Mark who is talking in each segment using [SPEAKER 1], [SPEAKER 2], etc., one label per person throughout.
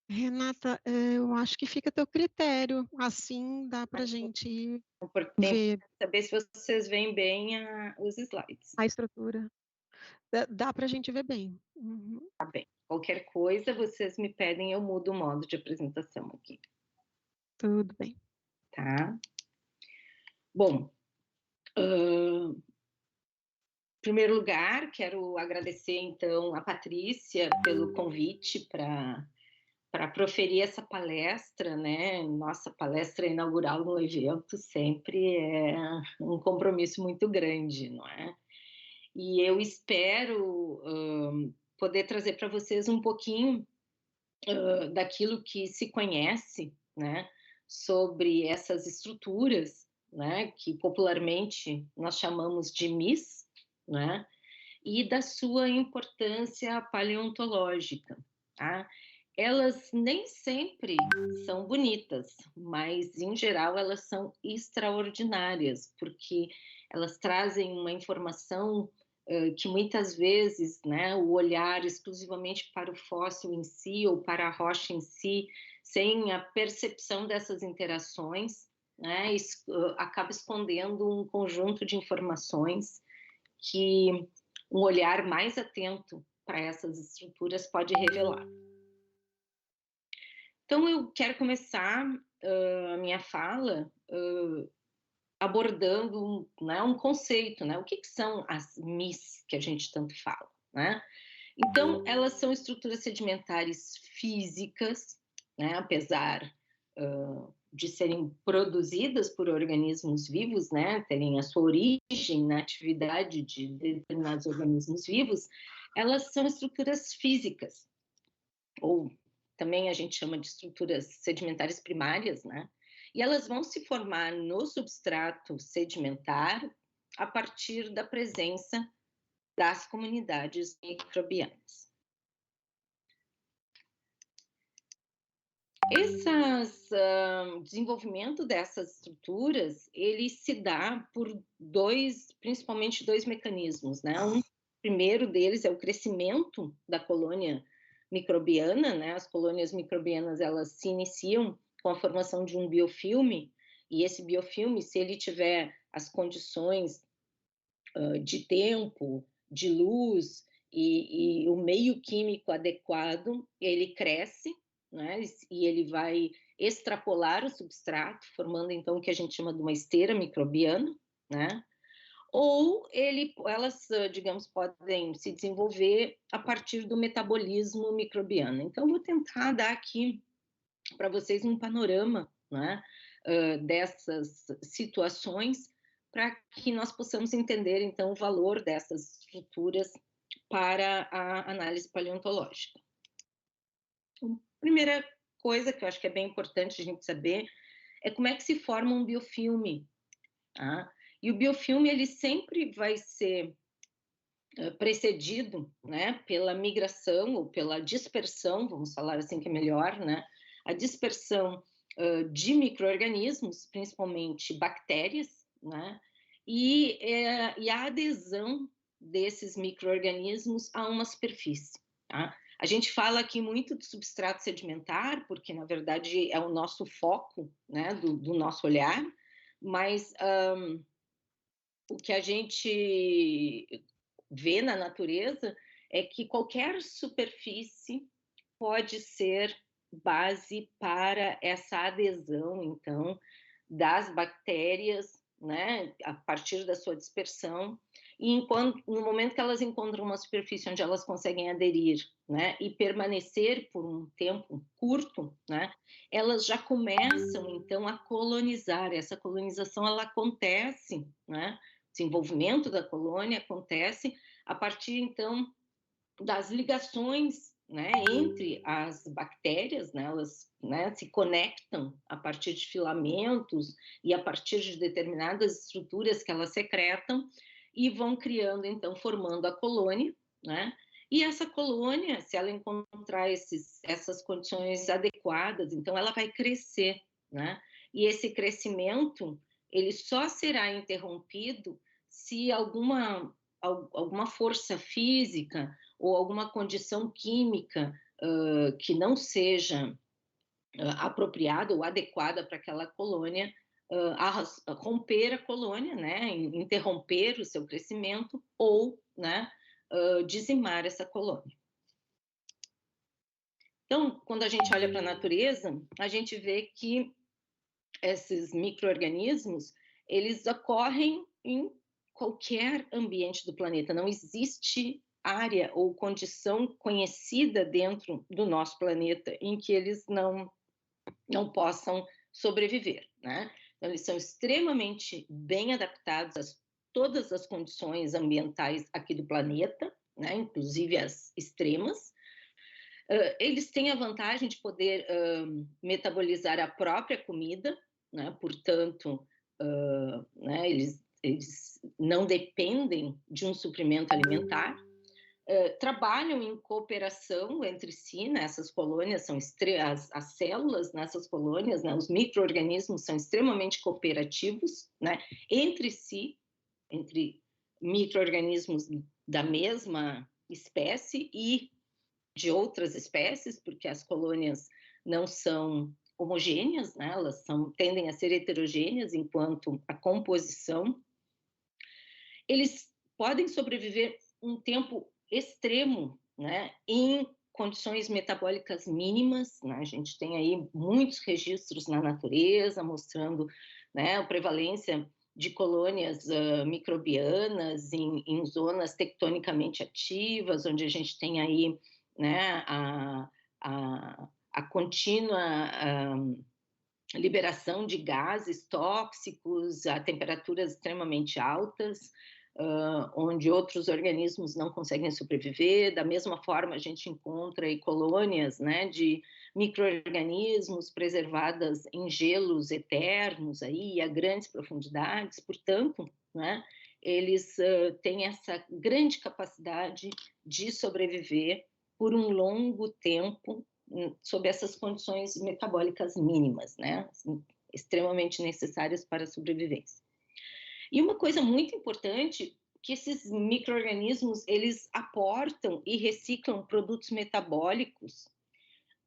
[SPEAKER 1] Renata, eu acho que fica a teu critério, assim dá para a gente
[SPEAKER 2] Porque é
[SPEAKER 1] ver
[SPEAKER 2] importante saber se vocês veem bem os slides.
[SPEAKER 1] a estrutura. Dá para a gente ver bem. Uhum.
[SPEAKER 2] Tá bem. Qualquer coisa, vocês me pedem, eu mudo o modo de apresentação aqui,
[SPEAKER 1] Tudo bem.
[SPEAKER 2] tá? Bom, em primeiro lugar, quero agradecer, então, a Patrícia pelo convite para proferir essa palestra, né? Nossa palestra inaugural no evento sempre é um compromisso muito grande, não é? E eu espero poder trazer para vocês um pouquinho daquilo que se conhece, né, sobre essas estruturas, né, que popularmente nós chamamos de MIS, né, e da sua importância paleontológica, tá? Elas nem sempre são bonitas, mas em geral elas são extraordinárias, porque elas trazem uma informação que muitas vezes, né, o olhar exclusivamente para o fóssil em si ou para a rocha em si, sem a percepção dessas interações, né, acaba escondendo um conjunto de informações que um olhar mais atento para essas estruturas pode revelar. Então, eu quero começar a minha fala abordando né, um conceito, né? O que são as MIS que a gente tanto fala, né? Então, elas são estruturas sedimentares físicas, né, apesar de serem produzidas por organismos vivos, né, terem a sua origem na atividade de determinados organismos vivos, elas são estruturas físicas, ou também a gente chama de estruturas sedimentares primárias, né, e elas vão se formar no substrato sedimentar a partir da presença das comunidades microbianas. Desenvolvimento dessas estruturas, ele se dá por principalmente dois mecanismos, né? Um primeiro deles é o crescimento da colônia microbiana, né? As colônias microbianas, elas se iniciam com a formação de um biofilme, e esse biofilme, se ele tiver as condições de tempo, de luz e o meio químico adequado, ele cresce, né, e ele vai extrapolar o substrato, formando então o que a gente chama de uma esteira microbiana, né, ou elas, digamos, podem se desenvolver a partir do metabolismo microbiano. Então, vou tentar dar aqui para vocês um panorama, né, dessas situações, para que nós possamos entender, então, o valor dessas estruturas para a análise paleontológica. A primeira coisa que eu acho que é bem importante a gente saber é como é que se forma um biofilme, tá? E o biofilme, ele sempre vai ser precedido, né, pela migração ou pela dispersão, vamos falar assim que é melhor, né, a dispersão de micro-organismos, principalmente bactérias, né, e a adesão desses micro-organismos a uma superfície, tá? A gente fala aqui muito de substrato sedimentar, porque na verdade é o nosso foco, né, do nosso olhar, mas o que a gente vê na natureza é que qualquer superfície pode ser base para essa adesão, então, das bactérias, né, a partir da sua dispersão, e no momento que elas encontram uma superfície onde elas conseguem aderir, né, e permanecer por um tempo curto, né, elas já começam, então, a colonizar. Essa colonização, ela acontece, né, o desenvolvimento da colônia acontece a partir, então, das ligações, né, entre as bactérias, né, elas, né, se conectam a partir de filamentos e a partir de determinadas estruturas que elas secretam e vão criando, então, formando a colônia, né, e essa colônia, se ela encontrar essas condições adequadas, então ela vai crescer, né, e esse crescimento, ele só será interrompido se alguma força física ou alguma condição química que não seja apropriada ou adequada para aquela colônia, romper a colônia, né, interromper o seu crescimento ou, né, dizimar essa colônia. Então, quando a gente olha para a natureza, a gente vê que esses micro-organismos, eles ocorrem em qualquer ambiente do planeta. Não existe área ou condição conhecida dentro do nosso planeta em que eles não possam sobreviver, né? Então, eles são extremamente bem adaptados a todas as condições ambientais aqui do planeta, né? Inclusive as extremas. Eles têm a vantagem de poder metabolizar a própria comida, né? Portanto, né? Eles não dependem de um suprimento alimentar. Trabalham em cooperação entre si, né? Essas colônias são as células nessas colônias, né? Os micro-organismos são extremamente cooperativos, né? Entre si, entre micro-organismos da mesma espécie e de outras espécies, porque as colônias não são homogêneas, né? Elas tendem a ser heterogêneas enquanto a composição. Eles podem sobreviver um tempo extremo, né, em condições metabólicas mínimas, né? A gente tem aí muitos registros na natureza mostrando, né, a prevalência de colônias microbianas em zonas tectonicamente ativas, onde a gente tem aí, né, a contínua liberação de gases tóxicos a temperaturas extremamente altas, onde outros organismos não conseguem sobreviver. Da mesma forma, a gente encontra aí colônias, né, de micro-organismos preservadas em gelos eternos aí, a grandes profundidades. Portanto, né, eles têm essa grande capacidade de sobreviver por um longo tempo sob essas condições metabólicas mínimas, né, assim, extremamente necessárias para a sobrevivência. E uma coisa muito importante, que esses micro-organismos, eles aportam e reciclam produtos metabólicos,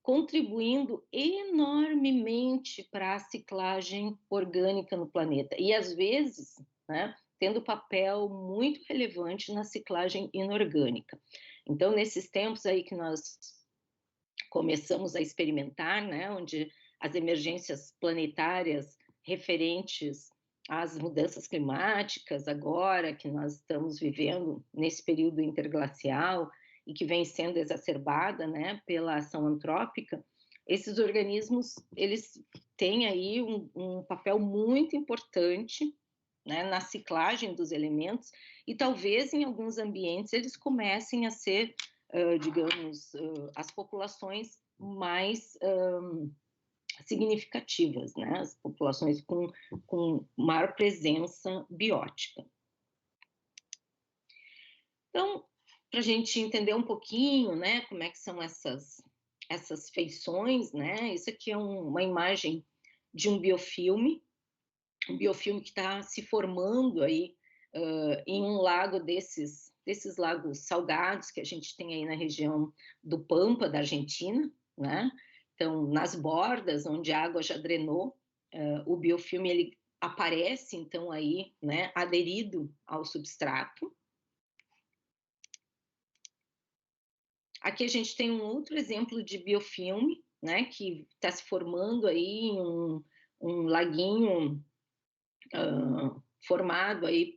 [SPEAKER 2] contribuindo enormemente para a ciclagem orgânica no planeta. E, às vezes, né, tendo papel muito relevante na ciclagem inorgânica. Então, nesses tempos aí que nós começamos a experimentar, né, onde as emergências planetárias referentes às mudanças climáticas, agora que nós estamos vivendo nesse período interglacial e que vem sendo exacerbada, né, pela ação antrópica, esses organismos, eles têm aí um papel muito importante, né, na ciclagem dos elementos, e talvez em alguns ambientes eles comecem a ser, digamos, as populações mais significativas, né? As populações com maior presença biótica. Então, para a gente entender um pouquinho, né, como é que são essas feições, né? Isso aqui é uma imagem de um biofilme que está se formando aí em um lago desses lagos salgados que a gente tem aí na região do Pampa, da Argentina, né? Então, nas bordas, onde a água já drenou, o biofilme ele aparece, então, aí, né, aderido ao substrato. Aqui a gente tem um outro exemplo de biofilme, né, que está se formando aí em um laguinho formado aí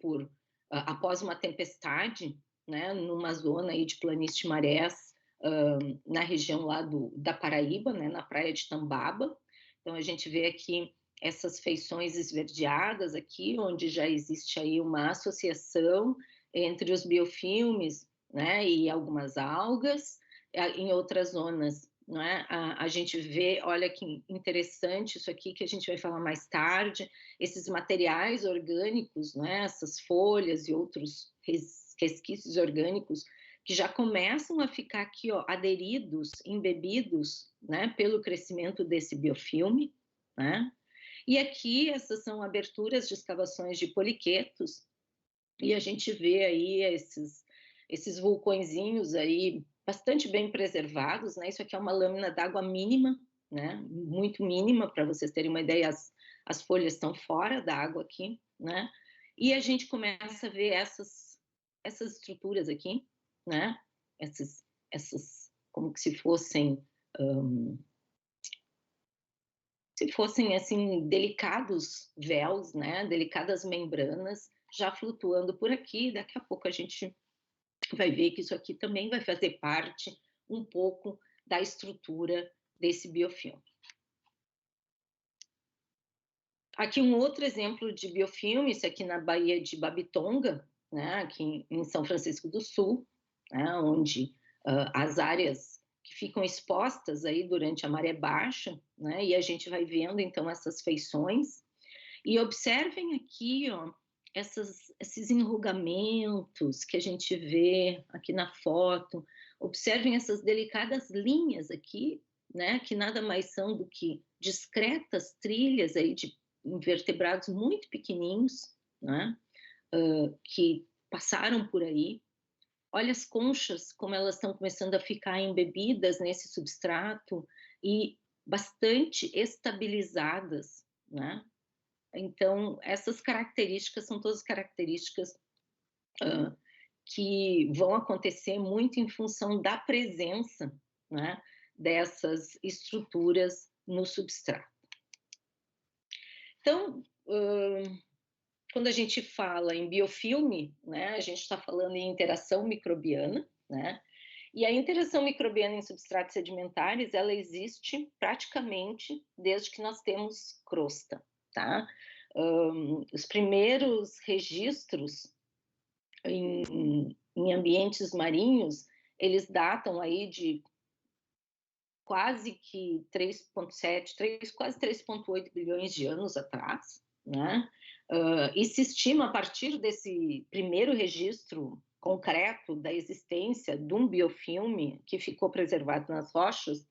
[SPEAKER 2] após uma tempestade, né, numa zona aí de planície de marés, na região lá da Paraíba, né, na praia de Tambaba. Então a gente vê aqui essas feições esverdeadas aqui, onde já existe aí uma associação entre os biofilmes, né, e algumas algas. Em outras zonas, não é? A gente vê, olha que interessante isso aqui que a gente vai falar mais tarde, esses materiais orgânicos, né, essas folhas e outros resquícios orgânicos que já começam a ficar aqui, ó, aderidos, embebidos, né, pelo crescimento desse biofilme, né? E aqui essas são aberturas de escavações de poliquetos e a gente vê aí esses vulcõezinhos aí bastante bem preservados, né? Isso aqui é uma lâmina d'água mínima, né? Muito mínima, para vocês terem uma ideia, as folhas estão fora da água aqui, né? E a gente começa a ver essas estruturas aqui, né? Essas como que se fossem assim delicados véus, né? Delicadas membranas já flutuando por aqui. Daqui a pouco a gente vai ver que isso aqui também vai fazer parte um pouco da estrutura desse biofilme. Aqui um outro exemplo de biofilme, isso aqui na Baía de Babitonga, né, aqui em São Francisco do Sul, né, onde as áreas que ficam expostas aí durante a maré baixa, né, e a gente vai vendo então essas feições. E observem aqui, ó, esses enrugamentos que a gente vê aqui na foto. Observem essas delicadas linhas aqui, né, que nada mais são do que discretas trilhas aí de invertebrados muito pequenininhos, né, que passaram por aí. Olha as conchas, como elas estão começando a ficar embebidas nesse substrato e bastante estabilizadas, né? Então, essas características são todas características que vão acontecer muito em função da presença, né, dessas estruturas no substrato. Então, quando a gente fala em biofilme, né, a gente está falando em interação microbiana, né, e a interação microbiana em substratos sedimentares, ela existe praticamente desde que nós temos crosta, tá? Os primeiros registros em ambientes marinhos, eles datam aí de quase que 3,7, quase 3,8 bilhões de anos atrás, né? E se estima, a partir desse primeiro registro concreto da existência de um biofilme que ficou preservado nas rochas,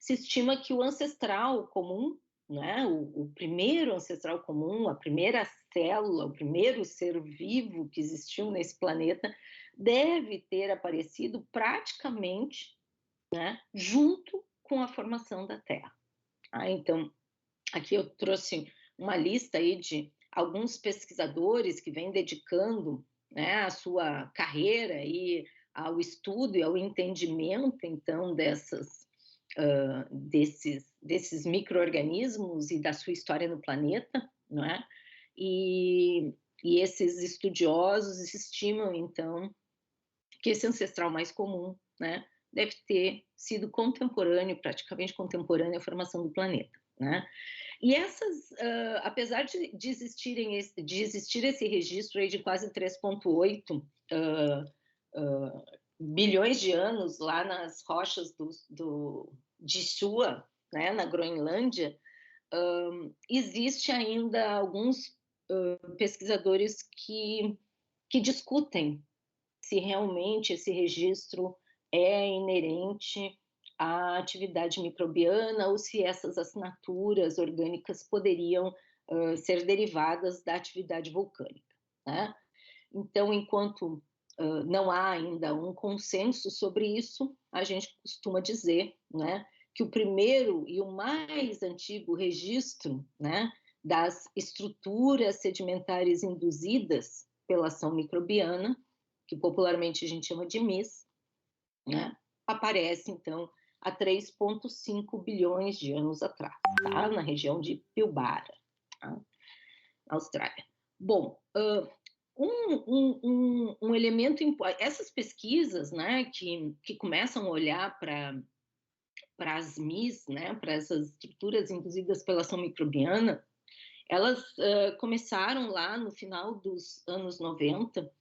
[SPEAKER 2] se estima que o ancestral comum, né, o primeiro ancestral comum, a primeira célula, o primeiro ser vivo que existiu nesse planeta, deve ter aparecido praticamente, né, junto com a formação da Terra. Então, aqui eu trouxe uma lista aí de alguns pesquisadores que vêm dedicando, né, a sua carreira aí ao estudo e ao entendimento, então, desses micro-organismos e da sua história no planeta, não é? E esses estudiosos estimam, então, que esse ancestral mais comum, né, deve ter sido contemporâneo, praticamente contemporâneo à formação do planeta, né? E apesar de existir esse registro aí de quase 3,8 bilhões de anos lá nas rochas de Shua, né, na Groenlândia, existe ainda alguns pesquisadores que discutem se realmente esse registro é inerente à atividade microbiana ou se essas assinaturas orgânicas poderiam ser derivadas da atividade vulcânica, né? Então, enquanto não há ainda um consenso sobre isso, a gente costuma dizer, né, que o primeiro e o mais antigo registro, né, das estruturas sedimentares induzidas pela ação microbiana, que popularmente a gente chama de MIS, né, aparece, então, há 3,5 bilhões de anos atrás, tá? Na região de Pilbara, tá? Austrália. Bom, um elemento, essas pesquisas, né, que começam a olhar para as MIS, né, para essas estruturas induzidas pela ação microbiana, elas começaram lá no final dos anos 90,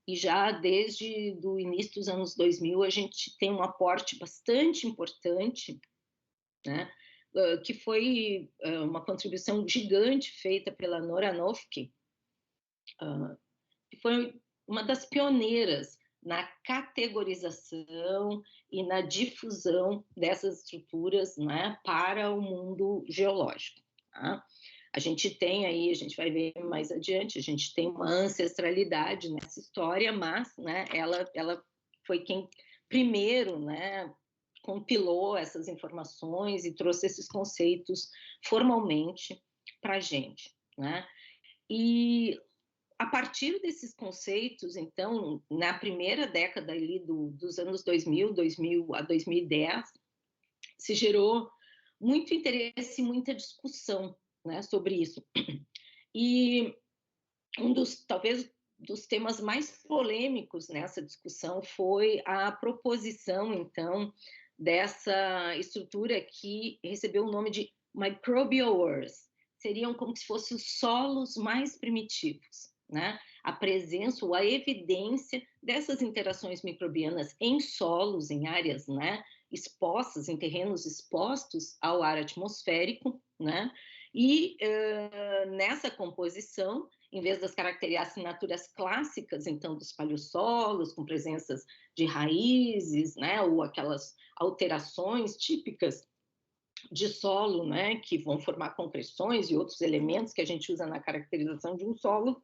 [SPEAKER 2] e já desde o início dos anos 2000 a gente tem um aporte bastante importante, né, que foi uma contribuição gigante feita pela Nora Noffke, que foi uma das pioneiras na categorização e na difusão dessas estruturas, né, para o mundo geológico. Tá? A gente tem aí, a gente vai ver mais adiante, a gente tem uma ancestralidade nessa história, mas, né, ela foi quem primeiro, né, compilou essas informações e trouxe esses conceitos formalmente para a gente, né? E a partir desses conceitos, então, na primeira década ali dos anos 2000 a 2010, se gerou muito interesse e muita discussão, né, sobre isso. E talvez, dos temas mais polêmicos nessa discussão foi a proposição, então, dessa estrutura que recebeu o nome de microbial earth. Seriam como se fossem os solos mais primitivos, né? A presença ou a evidência dessas interações microbianas em solos, em áreas, né, expostas, em terrenos expostos ao ar atmosférico, né? E nessa composição, em vez das assinaturas clássicas, então, dos paleossolos, com presenças de raízes, né, ou aquelas alterações típicas de solo, né, que vão formar concreções e outros elementos que a gente usa na caracterização de um solo,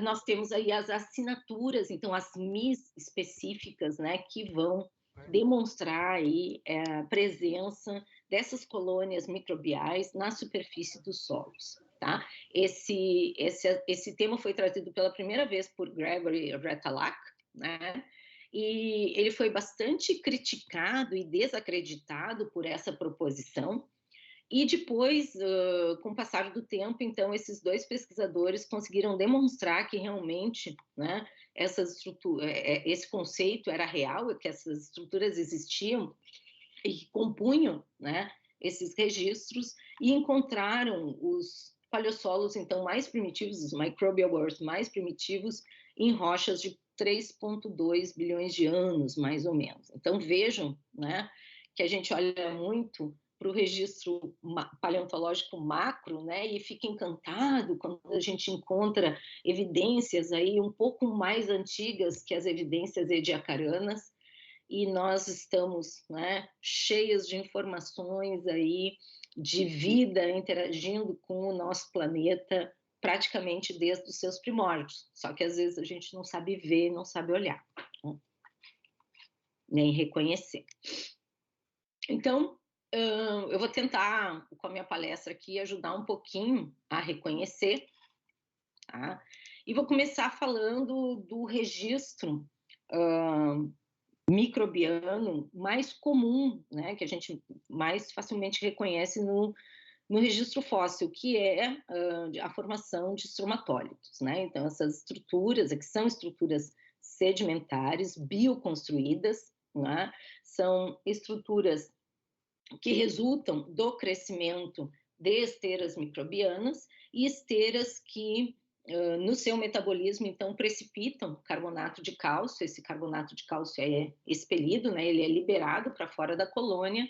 [SPEAKER 2] nós temos aí as assinaturas, então, as MIS específicas, né, que vão demonstrar aí a presença dessas colônias microbiais na superfície dos solos. Tá? Esse tema foi trazido pela primeira vez por Gregory Retalhak, né? E ele foi bastante criticado e desacreditado por essa proposição. E depois, com o passar do tempo, então, esses dois pesquisadores conseguiram demonstrar que realmente, né, esse conceito era real, que essas estruturas existiam e compunham, né, esses registros, e encontraram os paleossolos, então, mais primitivos, os microbial earth mais primitivos, em rochas de 3,2 bilhões de anos, mais ou menos. Então, vejam, né, que a gente olha muito para o registro paleontológico macro, né, e fica encantado quando a gente encontra evidências aí um pouco mais antigas que as evidências ediacaranas, e nós estamos, né, cheios de informações aí de vida interagindo com o nosso planeta praticamente desde os seus primórdios, só que às vezes a gente não sabe ver, não sabe olhar, né? Nem reconhecer. Então, eu vou tentar, com a minha palestra aqui, ajudar um pouquinho a reconhecer, tá? E vou começar falando do registro microbiano mais comum, né, que a gente mais facilmente reconhece no registro fóssil, que é a formação de estromatólitos, né? Então, essas estruturas, que são estruturas sedimentares, bioconstruídas, né? São estruturas que resultam do crescimento de esteiras microbianas e esteiras que, no seu metabolismo, então, precipitam carbonato de cálcio. Esse carbonato de cálcio é expelido, né? Ele é liberado para fora da colônia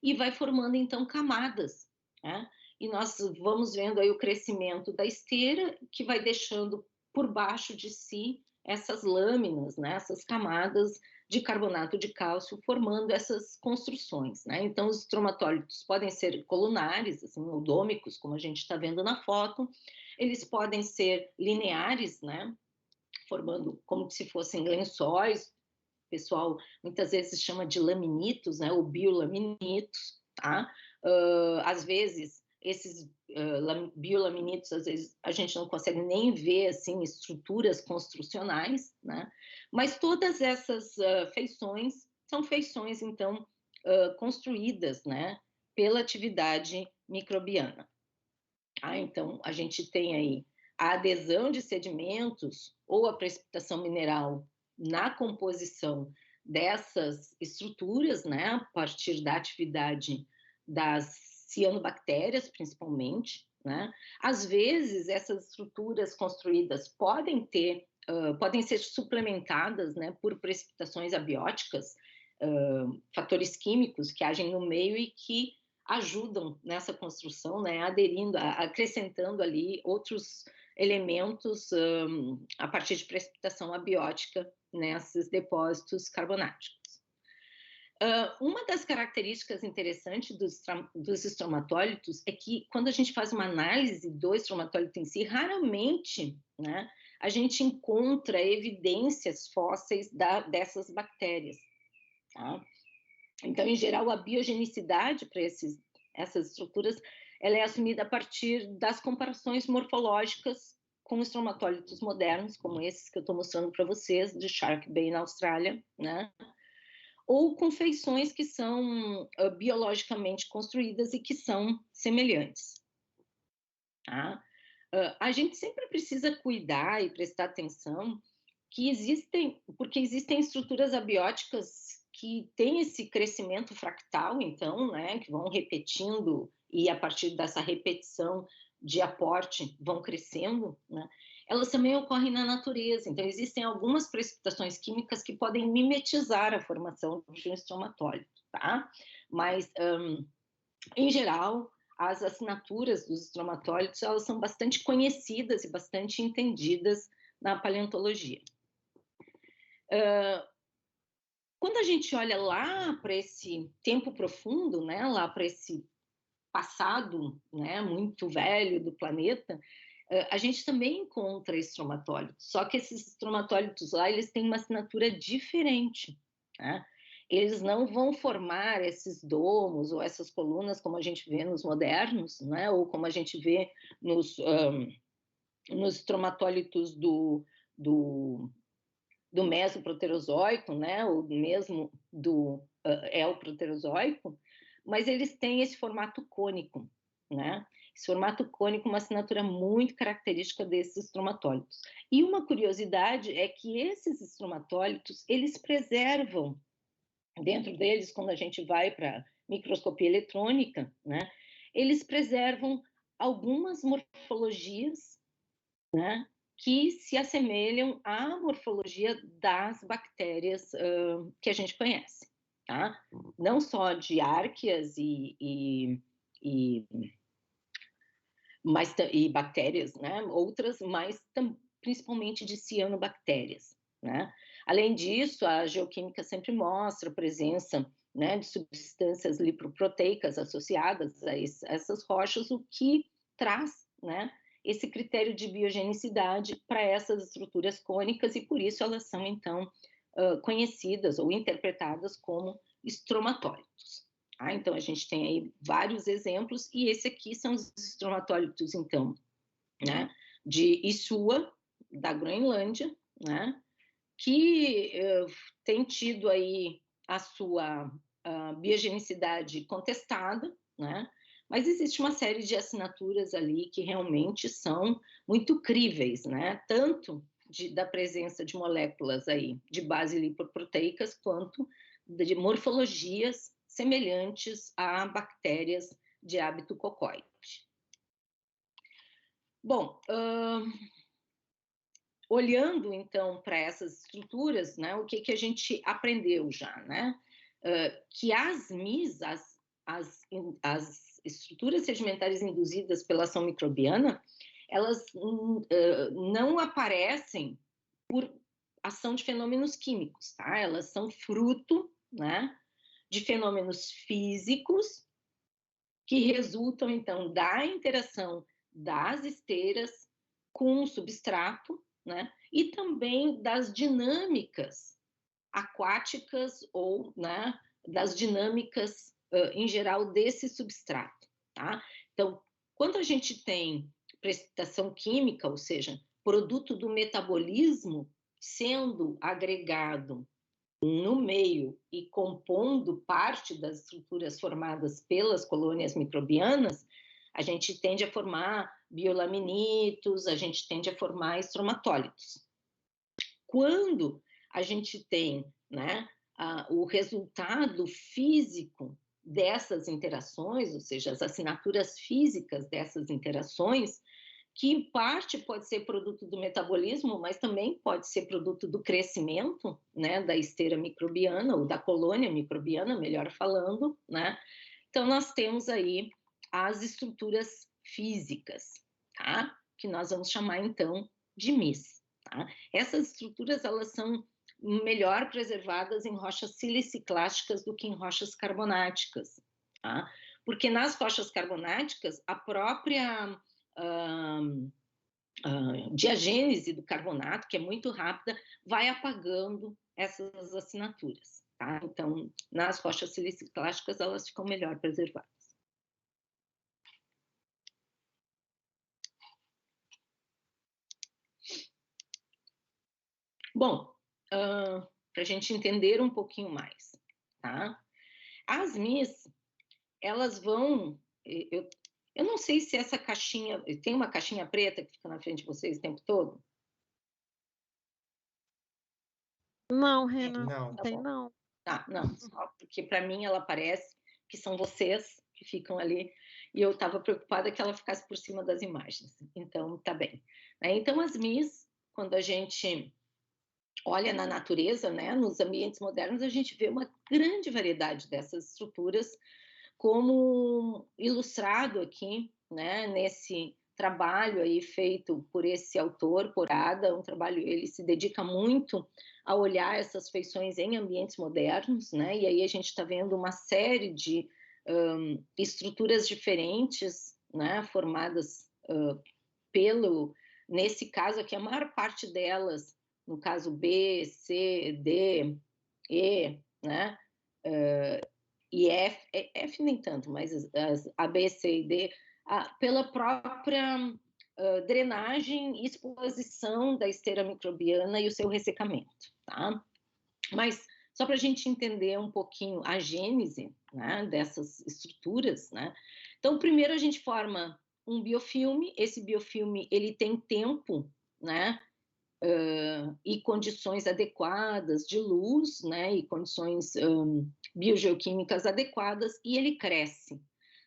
[SPEAKER 2] e vai formando, então, camadas, né? E nós vamos vendo aí o crescimento da esteira, que vai deixando por baixo de si essas lâminas, né? Essas camadas de carbonato de cálcio, formando essas construções, né? Então, os estromatólitos podem ser colunares, assim, odômicos, como a gente está vendo na foto, eles podem ser lineares, né? Formando como se fossem lençóis, o pessoal muitas vezes chama de laminitos, né? Ou biolaminitos, tá? Às vezes, esses biolaminitos, às vezes, a gente não consegue nem ver, assim, estruturas construcionais, né? Mas todas essas feições são feições, então, construídas, né, pela atividade microbiana. Então, a gente tem aí a adesão de sedimentos ou a precipitação mineral na composição dessas estruturas, né, a partir da atividade das cianobactérias, principalmente, né? Às vezes, essas estruturas construídas podem ser suplementadas, né, por precipitações abióticas, fatores químicos que agem no meio e que ajudam nessa construção, né, aderindo, acrescentando ali outros elementos a partir de precipitação abiótica nesses depósitos carbonáticos. Uma das características interessantes dos estromatólitos é que, quando a gente faz uma análise do estromatólito em si, raramente, né, a gente encontra evidências fósseis dessas bactérias, tá? Então, em geral, a biogenicidade para essas estruturas, ela é assumida a partir das comparações morfológicas com estromatólitos modernos, como esses que eu estou mostrando para vocês, de Shark Bay, na Austrália, né? Ou com feições que são biologicamente construídas e que são semelhantes. Tá? A gente sempre precisa cuidar e prestar atenção porque existem estruturas abióticas que têm esse crescimento fractal, então, né, que vão repetindo e a partir dessa repetição de aporte vão crescendo, né? Elas também ocorrem na natureza, então existem algumas precipitações químicas que podem mimetizar a formação de um estromatólito, tá? Mas, em geral, as assinaturas dos estromatólitos, elas são bastante conhecidas e bastante entendidas na paleontologia. Quando a gente olha lá para esse tempo profundo, né, lá para esse passado, né, muito velho do planeta, a gente também encontra estromatólitos, só que esses estromatólitos lá, eles têm uma assinatura diferente, né? Eles não vão formar esses domos ou essas colunas como a gente vê nos modernos, né, ou como a gente vê nos estromatólitos do Mesoproterozoico, né, ou mesmo do Eoproterozoico, mas eles têm esse formato cônico, né? Esse formato cônico é uma assinatura muito característica desses estromatólitos. E uma curiosidade é que esses estromatólitos, eles preservam, dentro deles, quando a gente vai para microscopia eletrônica, né, eles preservam algumas morfologias, né, que se assemelham à morfologia das bactérias que a gente conhece, tá? Não só de árqueas e bactérias, né? Outras, mas principalmente de cianobactérias, né? Além disso, a geoquímica sempre mostra a presença, né, de substâncias lipoproteicas associadas a essas rochas, o que traz, né, esse critério de biogenicidade para essas estruturas cônicas e por isso elas são então conhecidas ou interpretadas como estromatólitos. Ah, então a gente tem aí vários exemplos e esse aqui são os estromatólitos então, né, de Isua, da Groenlândia, né, que tem tido aí a sua biogenicidade contestada, né? Mas existe uma série de assinaturas ali que realmente são muito críveis, né? Tanto da presença de moléculas aí de base lipoproteicas, quanto de morfologias semelhantes a bactérias de hábito cocóide. Bom, olhando então para essas estruturas, né, o que a gente aprendeu já, né? Que as MIS, as estruturas sedimentares induzidas pela ação microbiana, elas não aparecem por ação de fenômenos químicos, tá? Elas são fruto, né, de fenômenos físicos que resultam então da interação das esteiras com o substrato, né? E também das dinâmicas aquáticas ou, né, das dinâmicas em geral desse substrato, tá? Então, quando a gente tem precipitação química, ou seja, produto do metabolismo sendo agregado no meio e compondo parte das estruturas formadas pelas colônias microbianas, a gente tende a formar biolaminitos, a gente tende a formar estromatólitos. Quando a gente tem, né, o resultado físico dessas interações, ou seja, as assinaturas físicas dessas interações, que em parte pode ser produto do metabolismo, mas também pode ser produto do crescimento, né, da esteira microbiana, ou da colônia microbiana, melhor falando, né? Então, nós temos aí as estruturas físicas, tá? Que nós vamos chamar, então, de MIS, tá? Essas estruturas, elas são melhor preservadas em rochas siliciclásticas do que em rochas carbonáticas, tá? Porque nas rochas carbonáticas, a própria diagênese do carbonato, que é muito rápida, vai apagando essas assinaturas. Tá? Então, nas rochas siliciclásticas, elas ficam melhor preservadas. Bom, para a gente entender um pouquinho mais, tá? As MIS, elas vão... Eu não sei se essa caixinha... Tem uma caixinha preta que fica na frente de vocês o tempo todo?
[SPEAKER 1] Não, Renan,
[SPEAKER 3] Não.
[SPEAKER 1] tem não.
[SPEAKER 2] Tá, não, só porque para mim ela parece que são vocês que ficam ali, e eu estava preocupada que ela ficasse por cima das imagens. Então, tá bem. Então, as MIS, quando a gente olha na natureza, né, nos ambientes modernos, a gente vê uma grande variedade dessas estruturas, como ilustrado aqui, né, nesse trabalho aí feito por esse autor, por Ada, um trabalho, ele se dedica muito a olhar essas feições em ambientes modernos, né, e aí a gente está vendo uma série de estruturas diferentes, né, formadas nesse caso aqui, a maior parte delas, no caso B, C, D, E, né, e F nem tanto, mas as A, B, C e D, pela própria drenagem e exposição da esteira microbiana e o seu ressecamento, tá? Mas só para a gente entender um pouquinho a gênese, né, dessas estruturas, né? Então, primeiro a gente forma um biofilme, esse biofilme ele tem tempo, né, e condições adequadas de luz, né, e condições biogeoquímicas adequadas, e ele cresce.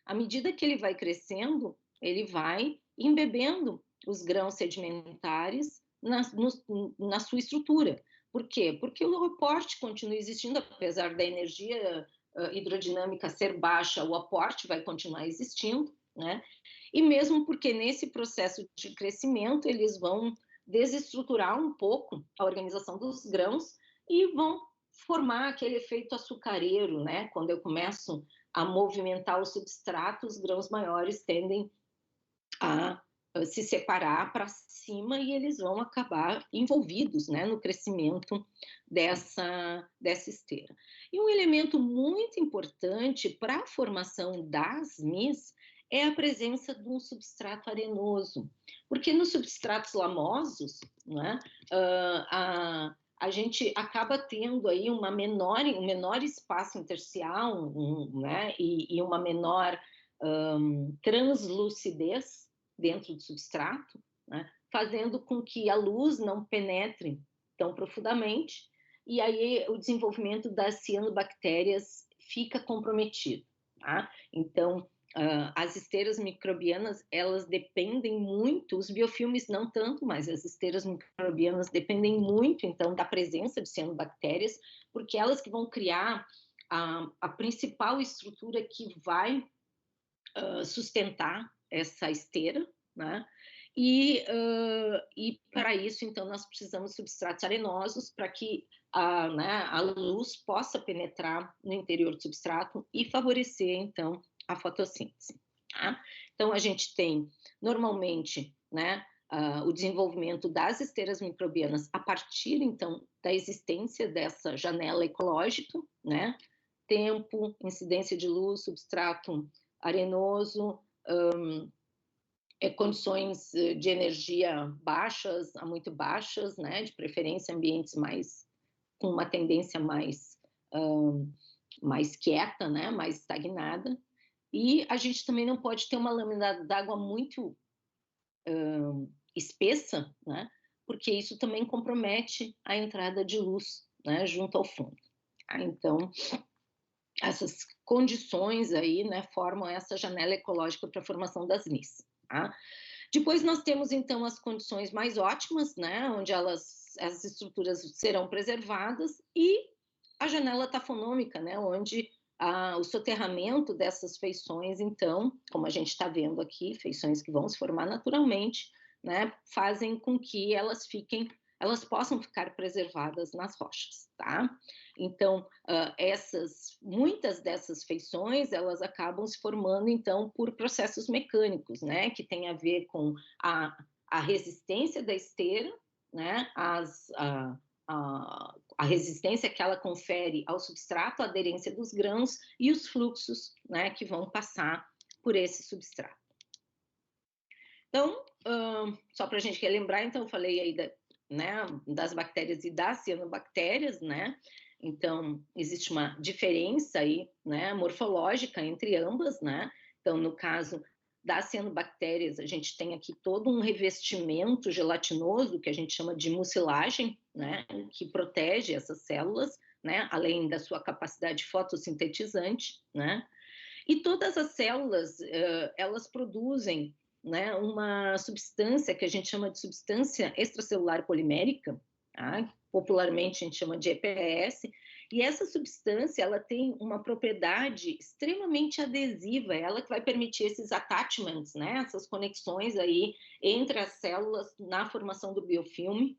[SPEAKER 2] À medida que ele vai crescendo, ele vai embebendo os grãos sedimentares na sua estrutura. Por quê? Porque o aporte continua existindo, apesar da energia hidrodinâmica ser baixa, o aporte vai continuar existindo, né? E mesmo porque nesse processo de crescimento eles vão desestruturar um pouco a organização dos grãos e vão formar aquele efeito açucareiro, né? Quando eu começo a movimentar o substrato, os grãos maiores tendem a se separar para cima e eles vão acabar envolvidos, né, no crescimento dessa esteira. E um elemento muito importante para a formação das MIS é a presença de um substrato arenoso, porque nos substratos lamosos, né, a gente acaba tendo aí um menor espaço intersticial, né, e uma menor translucidez dentro do substrato, né, fazendo com que a luz não penetre tão profundamente, e aí o desenvolvimento das cianobactérias fica comprometido. Tá? Então, as esteiras microbianas, elas dependem muito, os biofilmes não tanto, mas as esteiras microbianas dependem muito, então, da presença de cianobactérias, porque elas que vão criar a principal estrutura que vai sustentar essa esteira, né? E para isso, então, nós precisamos de substratos arenosos para que a luz possa penetrar no interior do substrato e favorecer, então, a fotossíntese. Tá? Então, a gente tem, normalmente, né, o desenvolvimento das esteiras microbianas a partir, então, da existência dessa janela ecológica, né? Tempo, incidência de luz, substrato arenoso, condições de energia baixas a muito baixas, né, de preferência ambientes com uma tendência mais quieta, né, mais estagnada, e a gente também não pode ter uma lâmina d'água muito espessa, né, porque isso também compromete a entrada de luz, né, junto ao fundo. Então, essas condições aí, né, formam essa janela ecológica para a formação das MIS. Tá? Depois nós temos, então, as condições mais ótimas, né, onde as estruturas serão preservadas, e a janela tafonômica, né, onde o soterramento dessas feições, então, como a gente está vendo aqui, feições que vão se formar naturalmente, né, fazem com que elas possam ficar preservadas nas rochas, tá? Então, muitas dessas feições, elas acabam se formando, então, por processos mecânicos, né, que tem a ver com a resistência da esteira, né, a resistência que ela confere ao substrato, a aderência dos grãos e os fluxos, né, que vão passar por esse substrato. Então, só para a gente relembrar, então eu falei aí das bactérias e das cianobactérias, né? Então, existe uma diferença aí, né, morfológica entre ambas, né? Então, no caso das cianobactérias, a gente tem aqui todo um revestimento gelatinoso, que a gente chama de mucilagem, né, que protege essas células, né, além da sua capacidade fotossintetizante, né? E todas as células, elas produzem, né, uma substância que a gente chama de substância extracelular polimérica, tá? Popularmente a gente chama de EPS, e essa substância ela tem uma propriedade extremamente adesiva, ela que vai permitir esses attachments, né, essas conexões aí entre as células na formação do biofilme,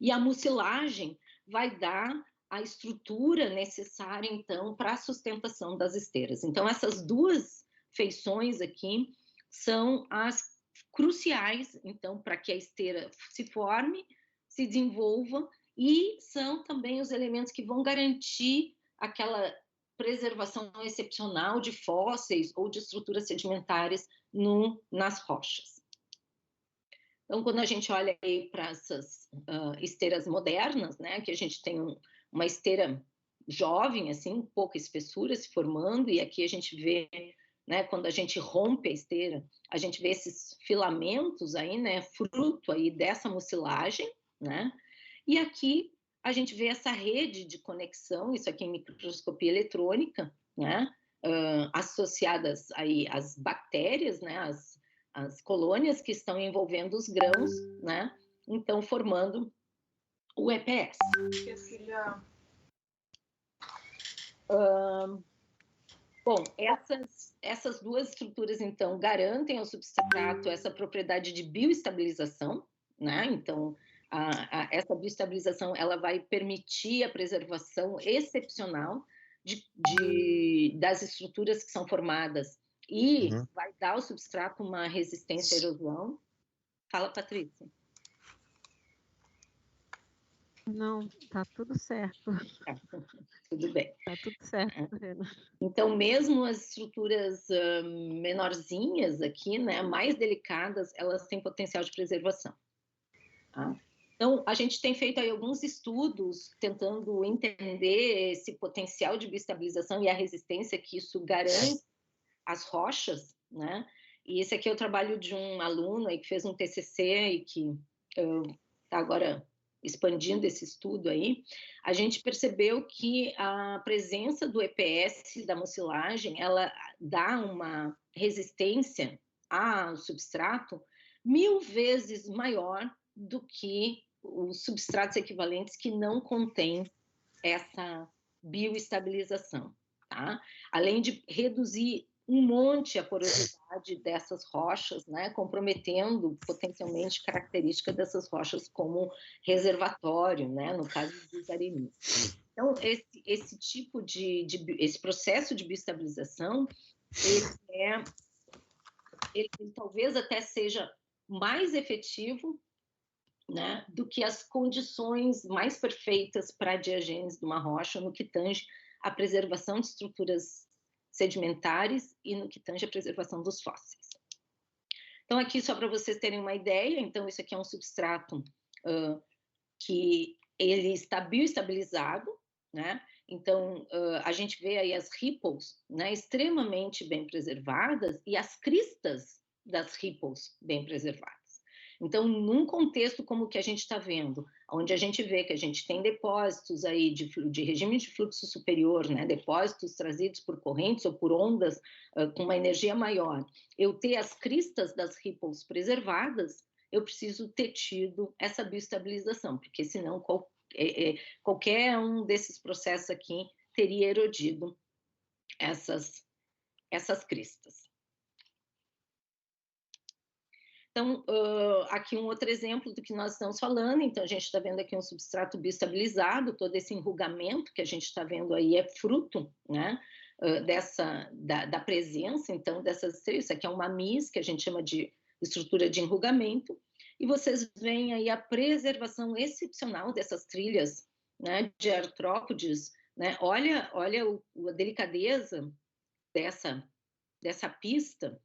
[SPEAKER 2] e a mucilagem vai dar a estrutura necessária, então, para a sustentação das esteiras. Então, essas duas feições aqui são as cruciais, então, para que a esteira se forme, se desenvolva, e são também os elementos que vão garantir aquela preservação excepcional de fósseis ou de estruturas sedimentares nas rochas. Então, quando a gente olha aí para essas esteiras modernas, né, que a gente tem uma esteira jovem, assim, pouca espessura se formando, e aqui a gente vê, né, quando a gente rompe a esteira, a gente vê esses filamentos aí, né, fruto aí dessa mucilagem, né, e aqui a gente vê essa rede de conexão, isso aqui em microscopia eletrônica, né, associadas aí às bactérias, né, as colônias que estão envolvendo os grãos, né? Então, formando o EPS. Bom, essas duas estruturas, então, garantem ao substrato essa propriedade de bioestabilização, né? Então, essa bioestabilização ela vai permitir a preservação excepcional das estruturas que são formadas e vai dar ao substrato uma resistência à erosão. Fala, Patrícia.
[SPEAKER 1] Não, tá tudo certo.
[SPEAKER 2] Tudo bem.
[SPEAKER 1] Tá tudo certo, Lorena.
[SPEAKER 2] Então, mesmo as estruturas menorzinhas aqui, né, mais delicadas, elas têm potencial de preservação. Tá? Então, a gente tem feito aí alguns estudos tentando entender esse potencial de bioestabilização e a resistência que isso garante às rochas, né? E esse aqui é o trabalho de um aluno aí que fez um TCC e que está agora expandindo esse estudo aí. A gente percebeu que a presença do EPS, da mucilagem, ela dá uma resistência ao substrato 1000 vezes maior do que os substratos equivalentes que não contêm essa bioestabilização, tá? Além de reduzir um monte a porosidade dessas rochas, né, comprometendo potencialmente características dessas rochas como reservatório, né, no caso dos areniscos. Então, esse tipo esse processo de bioestabilização, ele talvez até seja mais efetivo, né, do que as condições mais perfeitas para a diagênese de uma rocha no que tange a preservação de estruturas sedimentares e no que tange a preservação dos fósseis. Então, aqui só para vocês terem uma ideia, então isso aqui é um substrato que ele está bioestabilizado, né? Então, a gente vê aí as ripples, né, extremamente bem preservadas e as cristas das ripples bem preservadas. Então, num contexto como o que a gente está vendo, onde a gente vê que a gente tem depósitos aí de regime de fluxo superior, né, depósitos trazidos por correntes ou por ondas com uma energia maior, eu ter as cristas das ripples preservadas, eu preciso ter tido essa bioestabilização, porque senão qualquer um desses processos aqui teria erodido essas cristas. Então, aqui um outro exemplo do que nós estamos falando. Então, a gente está vendo aqui um substrato bioestabilizado, todo esse enrugamento que a gente está vendo aí é fruto, né, da presença, então, dessas esteiras. Isso aqui é uma MIS, que a gente chama de estrutura de enrugamento, e vocês veem aí a preservação excepcional dessas trilhas, né, de artrópodes, né? Olha a delicadeza dessa pista,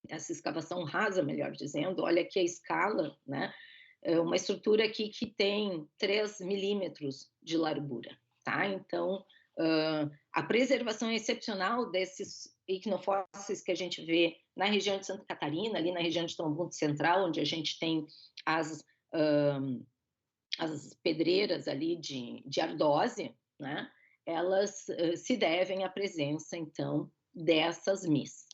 [SPEAKER 2] essa escavação rasa, melhor dizendo, olha aqui a escala, né? É uma estrutura aqui que tem 3 milímetros de largura, tá? Então, a preservação excepcional desses icnofósseis que a gente vê na região de Santa Catarina, ali na região de Tombumbo Central, onde a gente tem as, as pedreiras ali de ardósia, né? Elas se devem à presença, então, dessas mis.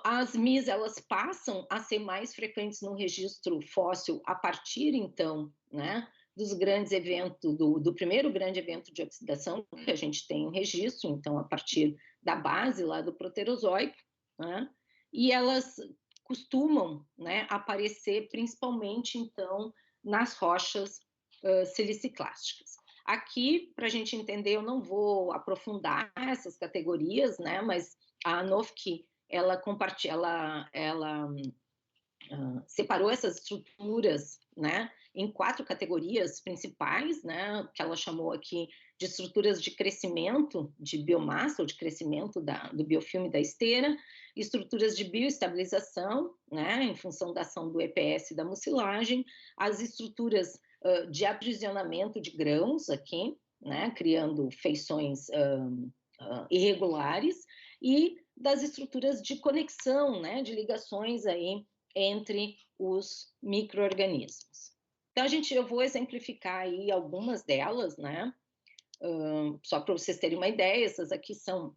[SPEAKER 2] As mis, elas passam a ser mais frequentes no registro fóssil a partir, então, né, dos grandes eventos, do primeiro grande evento de oxidação que a gente tem em registro, então, a partir da base lá do Proterozoico, né, e elas costumam, né, aparecer principalmente, então, nas rochas siliciclásticas. Aqui, para a gente entender, eu não vou aprofundar essas categorias, né, mas a Nofke ela separou essas estruturas, né, em 4 categorias principais, né, que ela chamou aqui de estruturas de crescimento de biomassa, ou de crescimento do biofilme da esteira, estruturas de bioestabilização, né, em função da ação do EPS e da mucilagem, as estruturas de aprisionamento de grãos aqui, né, criando feições irregulares, e das estruturas de conexão, né, de ligações aí entre os micro-organismos. Então, eu vou exemplificar aí algumas delas, né, só para vocês terem uma ideia, essas aqui são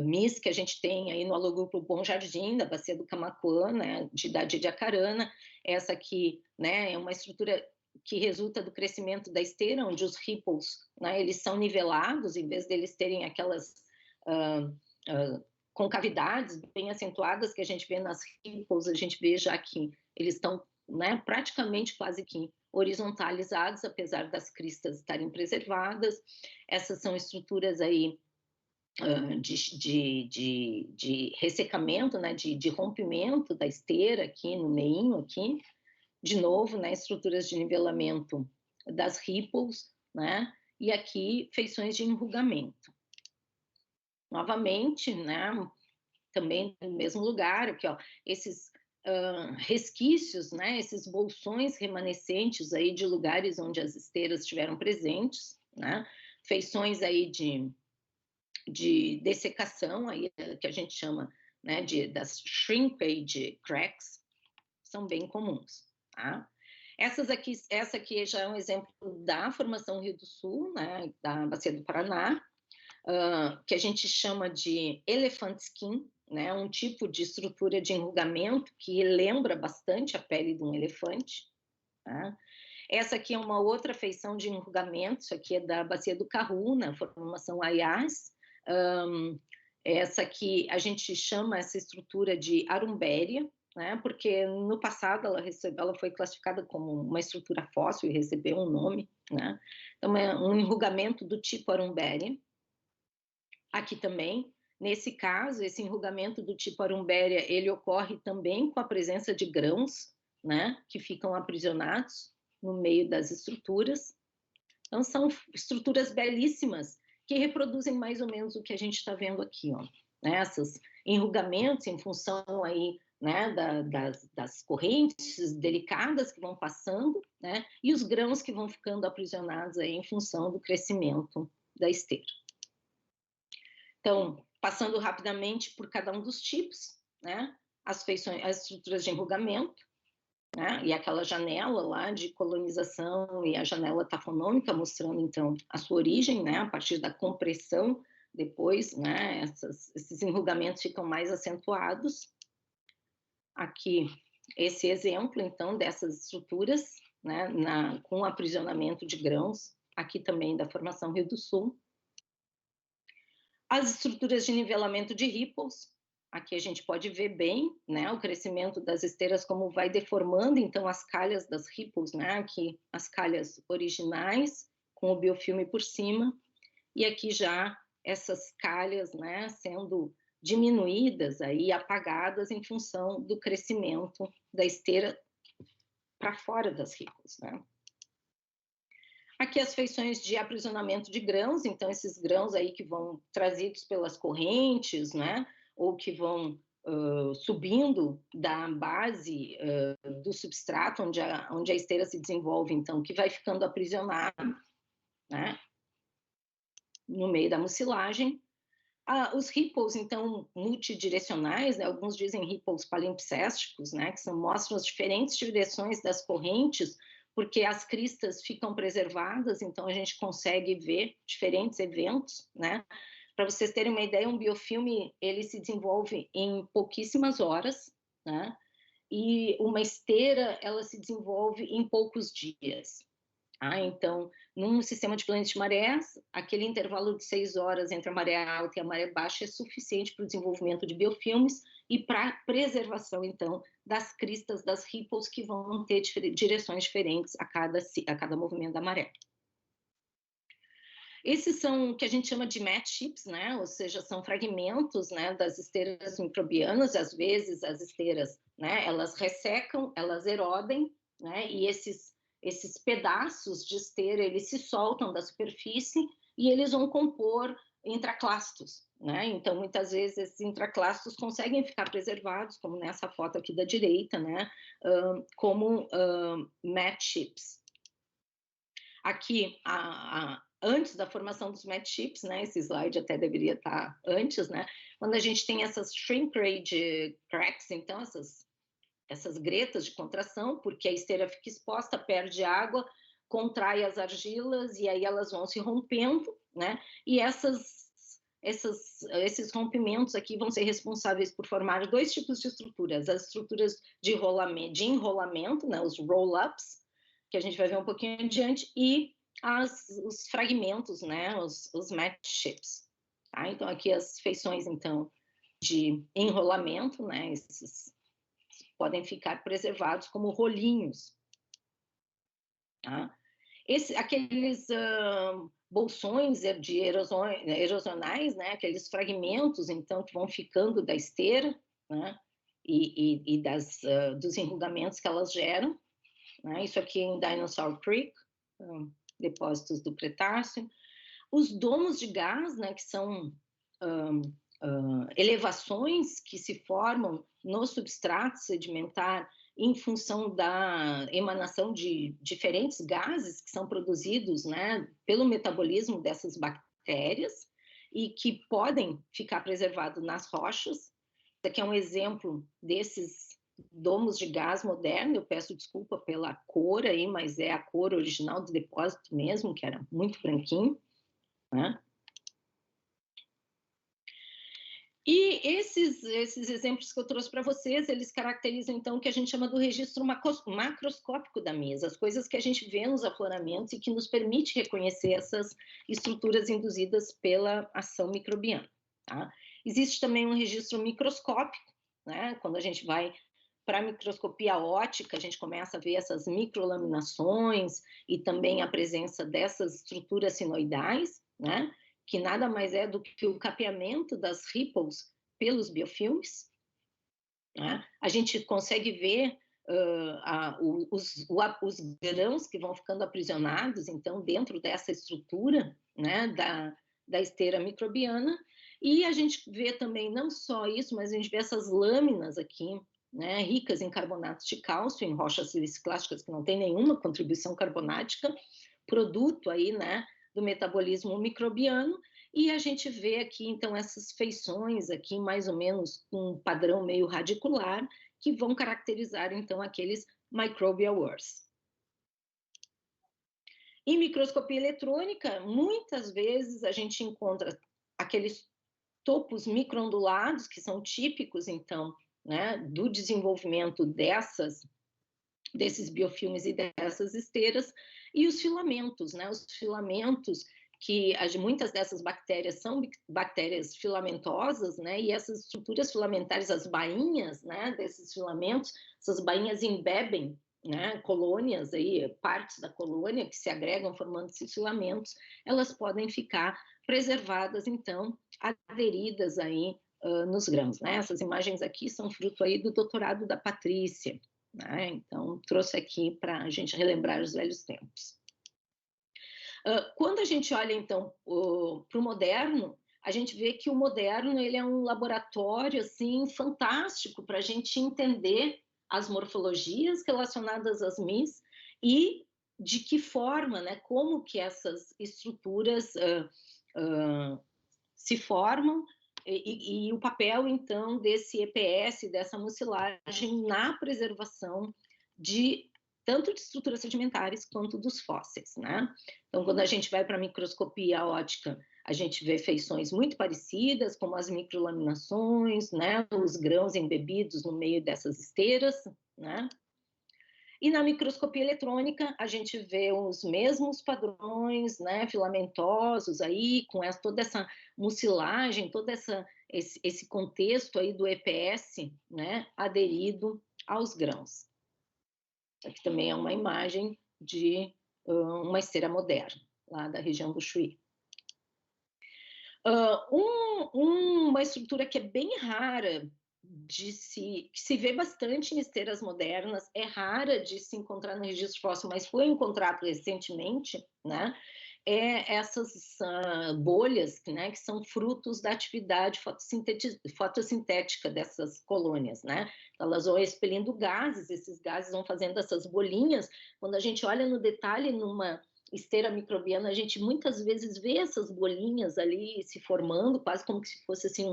[SPEAKER 2] mis que a gente tem aí no alogrupo Bom Jardim, da bacia do Camaquã, né, de idade de Acarana. Essa aqui, né, é uma estrutura que resulta do crescimento da esteira, onde os ripples, né, eles são nivelados, em vez deles terem aquelas concavidades bem acentuadas que a gente vê nas ripples, a gente vê já que eles estão, né, praticamente quase que horizontalizados, apesar das cristas estarem preservadas. Essas são estruturas aí de ressecamento, né, de rompimento da esteira aqui no meinho, aqui, de novo, né, estruturas de nivelamento das ripples, né, e aqui feições de enrugamento. Novamente, né, também no mesmo lugar, aqui, ó, esses resquícios, né, esses bolsões remanescentes aí de lugares onde as esteiras estiveram presentes, né, feições aí de dessecação, aí, que a gente chama, né, das shrinkage cracks, são bem comuns, tá? Essa aqui já é um exemplo da formação Rio do Sul, né, da Bacia do Paraná, que a gente chama de elephant skin, né, um tipo de estrutura de enrugamento que lembra bastante a pele de um elefante, tá? Essa aqui é uma outra feição de enrugamento, isso aqui é da Bacia do Caruna, formação Ayás. Essa aqui a gente chama essa estrutura de arumbéria, né, porque no passado ela foi classificada como uma estrutura fóssil e recebeu um nome, né? Então é um enrugamento do tipo arumbéria. Aqui também, nesse caso, esse enrugamento do tipo arumbéria, ele ocorre também com a presença de grãos, né, que ficam aprisionados no meio das estruturas. Então, são estruturas belíssimas que reproduzem mais ou menos o que a gente está vendo aqui, ó, né, esses enrugamentos em função aí, né, das correntes delicadas que vão passando, né, e os grãos que vão ficando aprisionados aí em função do crescimento da esteira. Então, passando rapidamente por cada um dos tipos, né, as estruturas de enrugamento, né, e aquela janela lá de colonização e a janela tafonômica mostrando, então, a sua origem, né, a partir da compressão, depois, né, esses enrugamentos ficam mais acentuados. Aqui, esse exemplo, então, dessas estruturas, né, com aprisionamento de grãos, aqui também da formação Rio do Sul. As estruturas de nivelamento de ripples, aqui a gente pode ver bem, né, o crescimento das esteiras, como vai deformando, então, as calhas das ripples, né, aqui as calhas originais, com o biofilme por cima, e aqui já essas calhas, né, sendo diminuídas, aí, apagadas em função do crescimento da esteira para fora das ripas, né? Aqui as feições de aprisionamento de grãos, então esses grãos aí que vão trazidos pelas correntes, né, ou que vão subindo da base do substrato onde a esteira se desenvolve, então, que vai ficando aprisionado, né, no meio da mucilagem. Os ripples, então, multidirecionais, né, alguns dizem ripples palimpsésticos, né, que mostram as diferentes direções das correntes, porque as cristas ficam preservadas, então a gente consegue ver diferentes eventos, né? Para vocês terem uma ideia, um biofilme, ele se desenvolve em pouquíssimas horas, né? E uma esteira, ela se desenvolve em poucos dias. Então, num sistema de planos de marés, aquele intervalo de 6 horas entre a maré alta e a maré baixa é suficiente para o desenvolvimento de biofilmes e para a preservação, então, das cristas das ripples, que vão ter direções diferentes a cada movimento da maré. Esses são o que a gente chama de mat chips, né? Ou seja, são fragmentos, né, das esteiras microbianas. Às vezes as esteiras, né, elas ressecam, elas erodem, né, e esses pedaços de esteira, eles se soltam da superfície e eles vão compor intraclastos, né? Então, muitas vezes, esses intraclastos conseguem ficar preservados, como nessa foto aqui da direita, né? Como mat chips. Aqui, antes da formação dos mat chips, né? Esse slide até deveria estar antes, né? Quando a gente tem essas shrinkage cracks, então essas gretas de contração, porque a esteira fica exposta, perde água, contrai as argilas e aí elas vão se rompendo, né? E esses rompimentos aqui vão ser responsáveis por formar dois tipos de estruturas: as estruturas de enrolamento, né? Os roll-ups, que a gente vai ver um pouquinho adiante, e os fragmentos, né? Os mat chips. Tá? Então aqui as feições, então, de enrolamento, né? Esses podem ficar preservados como rolinhos. Tá? Aqueles bolsões de erosionais, né, aqueles fragmentos, então, que vão ficando da esteira, né, e dos enrugamentos que elas geram, né, isso aqui em Dinosaur Creek, depósitos do Cretáceo. Os domos de gás, né, que são elevações que se formam no substrato sedimentar em função da emanação de diferentes gases que são produzidos, né, pelo metabolismo dessas bactérias e que podem ficar preservados nas rochas. Isso aqui é um exemplo desses domos de gás moderno. Eu peço desculpa pela cor aí, mas é a cor original do depósito mesmo, que era muito branquinho, né? E esses exemplos que eu trouxe para vocês, eles caracterizam, então, o que a gente chama do registro macroscópico da mesa, as coisas que a gente vê nos afloramentos e que nos permite reconhecer essas estruturas induzidas pela ação microbiana. Tá? Existe também um registro microscópico, né? Quando a gente vai para a microscopia óptica, a gente começa a ver essas microlaminações e também a presença dessas estruturas sinoidais, né? Que nada mais é do que o capeamento das ripples pelos biofilmes. Né? A gente consegue ver os grãos que vão ficando aprisionados, então, dentro dessa estrutura, né, da esteira microbiana, e a gente vê também, não só isso, mas a gente vê essas lâminas aqui, né, ricas em carbonatos de cálcio, em rochas siliciclásticas que não tem nenhuma contribuição carbonática, produto aí, né, do metabolismo microbiano, e a gente vê aqui, então, essas feições aqui, mais ou menos com um padrão meio radicular, que vão caracterizar, então, aqueles microbial wars. Em microscopia eletrônica, muitas vezes a gente encontra aqueles topos microondulados, que são típicos, então, né, do desenvolvimento desses biofilmes e dessas esteiras, e os filamentos, né? Os filamentos que muitas dessas bactérias são bactérias filamentosas, né? E essas estruturas filamentares, as bainhas, né, desses filamentos, essas bainhas embebem, né, colônias aí, partes da colônia que se agregam formando esses filamentos, elas podem ficar preservadas, então, aderidas aí nos grãos, né? Essas imagens aqui são fruto aí do doutorado da Patrícia, né? Então, trouxe aqui para a gente relembrar os velhos tempos. Quando a gente olha, então, para o moderno, a gente vê que o moderno ele é um laboratório assim fantástico para a gente entender as morfologias relacionadas às MIS e de que forma, né, como que essas estruturas se formam e o papel, então, desse EPS, dessa mucilagem na preservação de tanto de estruturas sedimentares quanto dos fósseis, né? Então, quando a gente vai para a microscopia óptica, a gente vê feições muito parecidas, como as microlaminações, né? Os grãos embebidos no meio dessas esteiras, né? E na microscopia eletrônica, a gente vê os mesmos padrões, né, filamentosos aí, com toda essa mucilagem, todo esse contexto aí do EPS, né, aderido aos grãos. Aqui também é uma imagem de uma esteira moderna, lá da região do Chuí. Uma estrutura que é bem rara que se vê bastante em esteiras modernas, é rara de se encontrar no registro fóssil, mas foi encontrado recentemente, né? Essas bolhas, né, que são frutos da atividade fotossintética dessas colônias, né? Elas vão expelindo gases, esses gases vão fazendo essas bolinhas. Quando a gente olha no detalhe numa esteira microbiana, a gente muitas vezes vê essas bolinhas ali se formando, quase como se fosse assim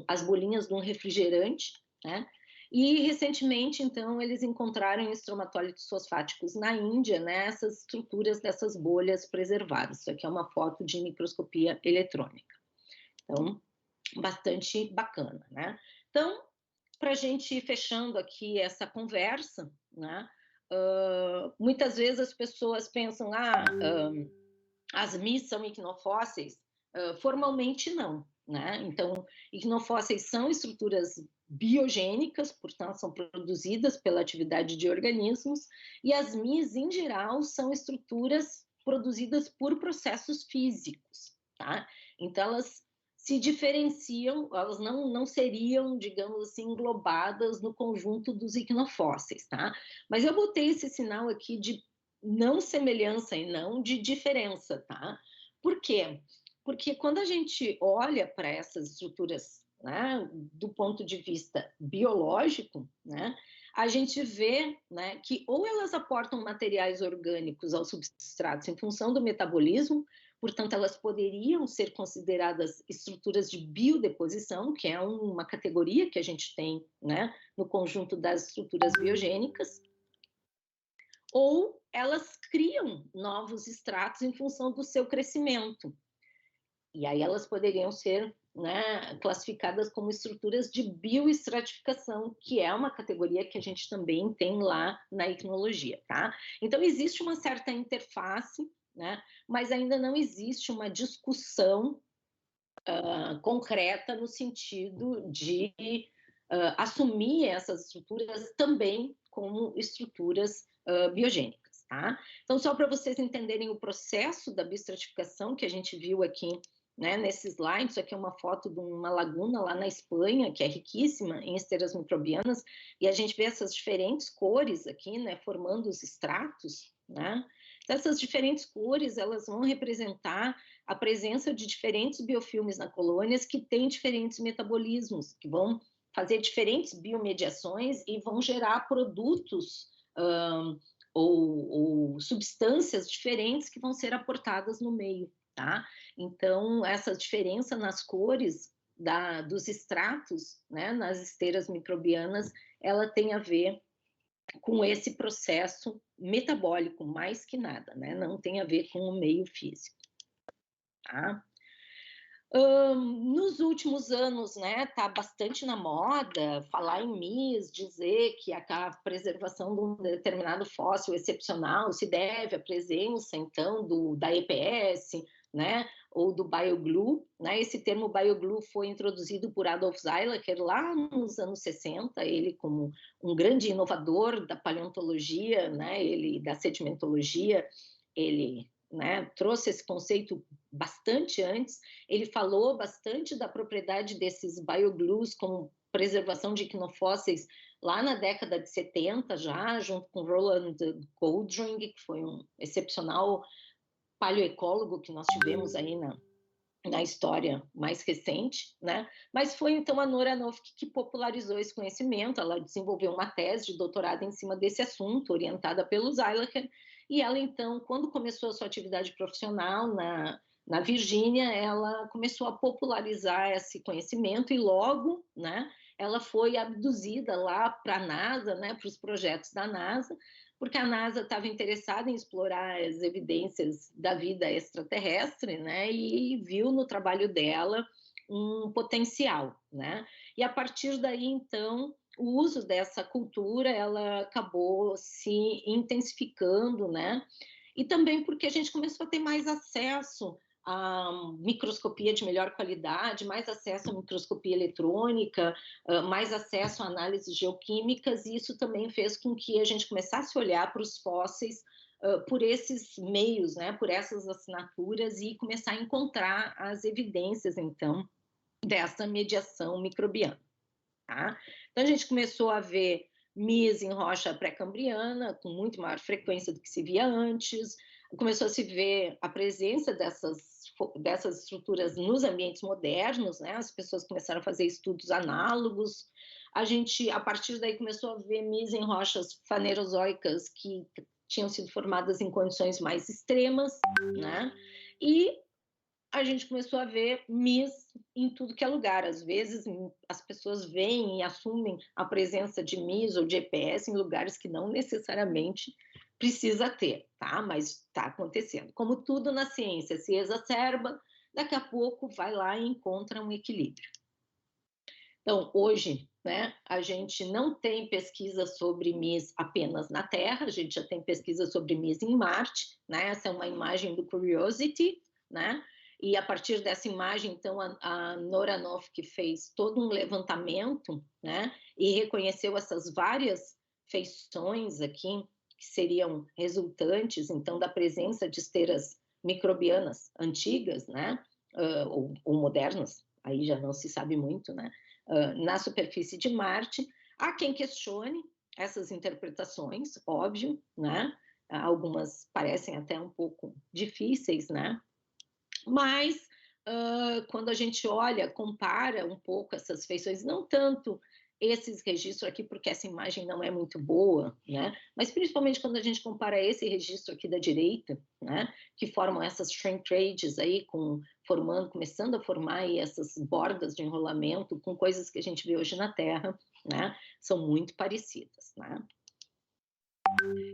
[SPEAKER 2] as bolinhas de um refrigerante, né? E recentemente, então, eles encontraram estromatólitos fosfáticos na Índia, né? Essas estruturas dessas bolhas preservadas. Isso aqui é uma foto de microscopia eletrônica. Então, bastante bacana, né? Então, para a gente ir fechando aqui essa conversa, né? Muitas vezes as pessoas pensam, as MIS são icnofósseis. Formalmente não, né? Então, icnofósseis são estruturas biogênicas, portanto, são produzidas pela atividade de organismos, e as MIS, em geral, são estruturas produzidas por processos físicos, tá? Então, elas se diferenciam, elas não seriam, digamos assim, englobadas no conjunto dos icnofósseis, tá? Mas eu botei esse sinal aqui de não semelhança e não de diferença, tá? Por quê? Porque quando a gente olha para essas estruturas, né, do ponto de vista biológico, né, a gente vê, né, que ou elas aportam materiais orgânicos aos substratos em função do metabolismo, portanto, elas poderiam ser consideradas estruturas de biodeposição, que é uma categoria que a gente tem, né, no conjunto das estruturas biogênicas, ou elas criam novos estratos em função do seu crescimento. E aí elas poderiam ser, né, classificadas como estruturas de bioestratificação, que é uma categoria que a gente também tem lá na icnologia, tá? Então, existe uma certa interface, né, mas ainda não existe uma discussão concreta no sentido de assumir essas estruturas também como estruturas biogênicas, tá? Então, só para vocês entenderem o processo da bioestratificação que a gente viu aqui, né, nesse slide, isso aqui é uma foto de uma laguna lá na Espanha, que é riquíssima em esteiras microbianas, e a gente vê essas diferentes cores aqui, né, formando os estratos, né? Então, essas diferentes cores, elas vão representar a presença de diferentes biofilmes na colônias que têm diferentes metabolismos, que vão fazer diferentes biomediações e vão gerar produtos ou substâncias diferentes que vão ser aportadas no meio, tá? Então, essa diferença nas cores dos estratos, né, nas esteiras microbianas, ela tem a ver com esse processo metabólico, mais que nada, né? Não tem a ver com o meio físico, tá? Nos últimos anos, né, tá bastante na moda falar em MIS, dizer que a preservação de um determinado fóssil excepcional se deve à presença, então, da EPS, né, ou do bioglue, né? Esse termo bioglue foi introduzido por Adolf Zeilacher lá nos anos 60, ele como um grande inovador da paleontologia, né, ele da sedimentologia, ele né, trouxe esse conceito bastante antes. Ele falou bastante da propriedade desses bioglues como preservação de equinofósseis lá na década de 70 já, junto com Roland Goldring, que foi um excepcional paleoecólogo que nós tivemos aí na história mais recente, né? Mas foi então a Nora Nofk que popularizou esse conhecimento. Ela desenvolveu uma tese de doutorado em cima desse assunto, orientada pelo Zeilacher, e ela então, quando começou a sua atividade profissional na Virgínia, ela começou a popularizar esse conhecimento e logo, né, ela foi abduzida lá para a NASA, né, para os projetos da NASA, porque a NASA estava interessada em explorar as evidências da vida extraterrestre, né, e viu no trabalho dela um potencial, né? E a partir daí, então, o uso dessa cultura, ela acabou se intensificando, né? E também porque a gente começou a ter mais acesso a microscopia de melhor qualidade, mais acesso à microscopia eletrônica, mais acesso a análises geoquímicas, e isso também fez com que a gente começasse a olhar para os fósseis por esses meios, né, por essas assinaturas, e começar a encontrar as evidências, então, dessa mediação microbiana. Tá? Então, a gente começou a ver MIS em rocha pré-cambriana, com muito maior frequência do que se via antes, começou a se ver a presença dessas estruturas nos ambientes modernos, né? As pessoas começaram a fazer estudos análogos, a gente, a partir daí, começou a ver MIS em rochas fanerozoicas que tinham sido formadas em condições mais extremas, né? E a gente começou a ver MIS em tudo que é lugar. Às vezes, as pessoas veem e assumem a presença de MIS ou de EPS em lugares que não necessariamente precisa ter, tá? Mas está acontecendo. Como tudo na ciência se exacerba, daqui a pouco vai lá e encontra um equilíbrio. Então, hoje, né, a gente não tem pesquisa sobre MIS apenas na Terra, a gente já tem pesquisa sobre MIS em Marte, né? Essa é uma imagem do Curiosity, né? E a partir dessa imagem, então, a Nora Nofk fez todo um levantamento, né? E reconheceu essas várias feições aqui, que seriam resultantes, então, da presença de esteiras microbianas antigas, né? Ou modernas, aí já não se sabe muito, né? Na superfície de Marte. Há quem questione essas interpretações, óbvio, né? Algumas parecem até um pouco difíceis, né? Mas quando a gente olha, compara um pouco essas feições, não tanto esses registros aqui, porque essa imagem não é muito boa, né? Mas principalmente quando a gente compara esse registro aqui da direita, né? Que formam essas shrink rages aí, começando a formar aí essas bordas de enrolamento com coisas que a gente vê hoje na Terra, né? São muito parecidas, né?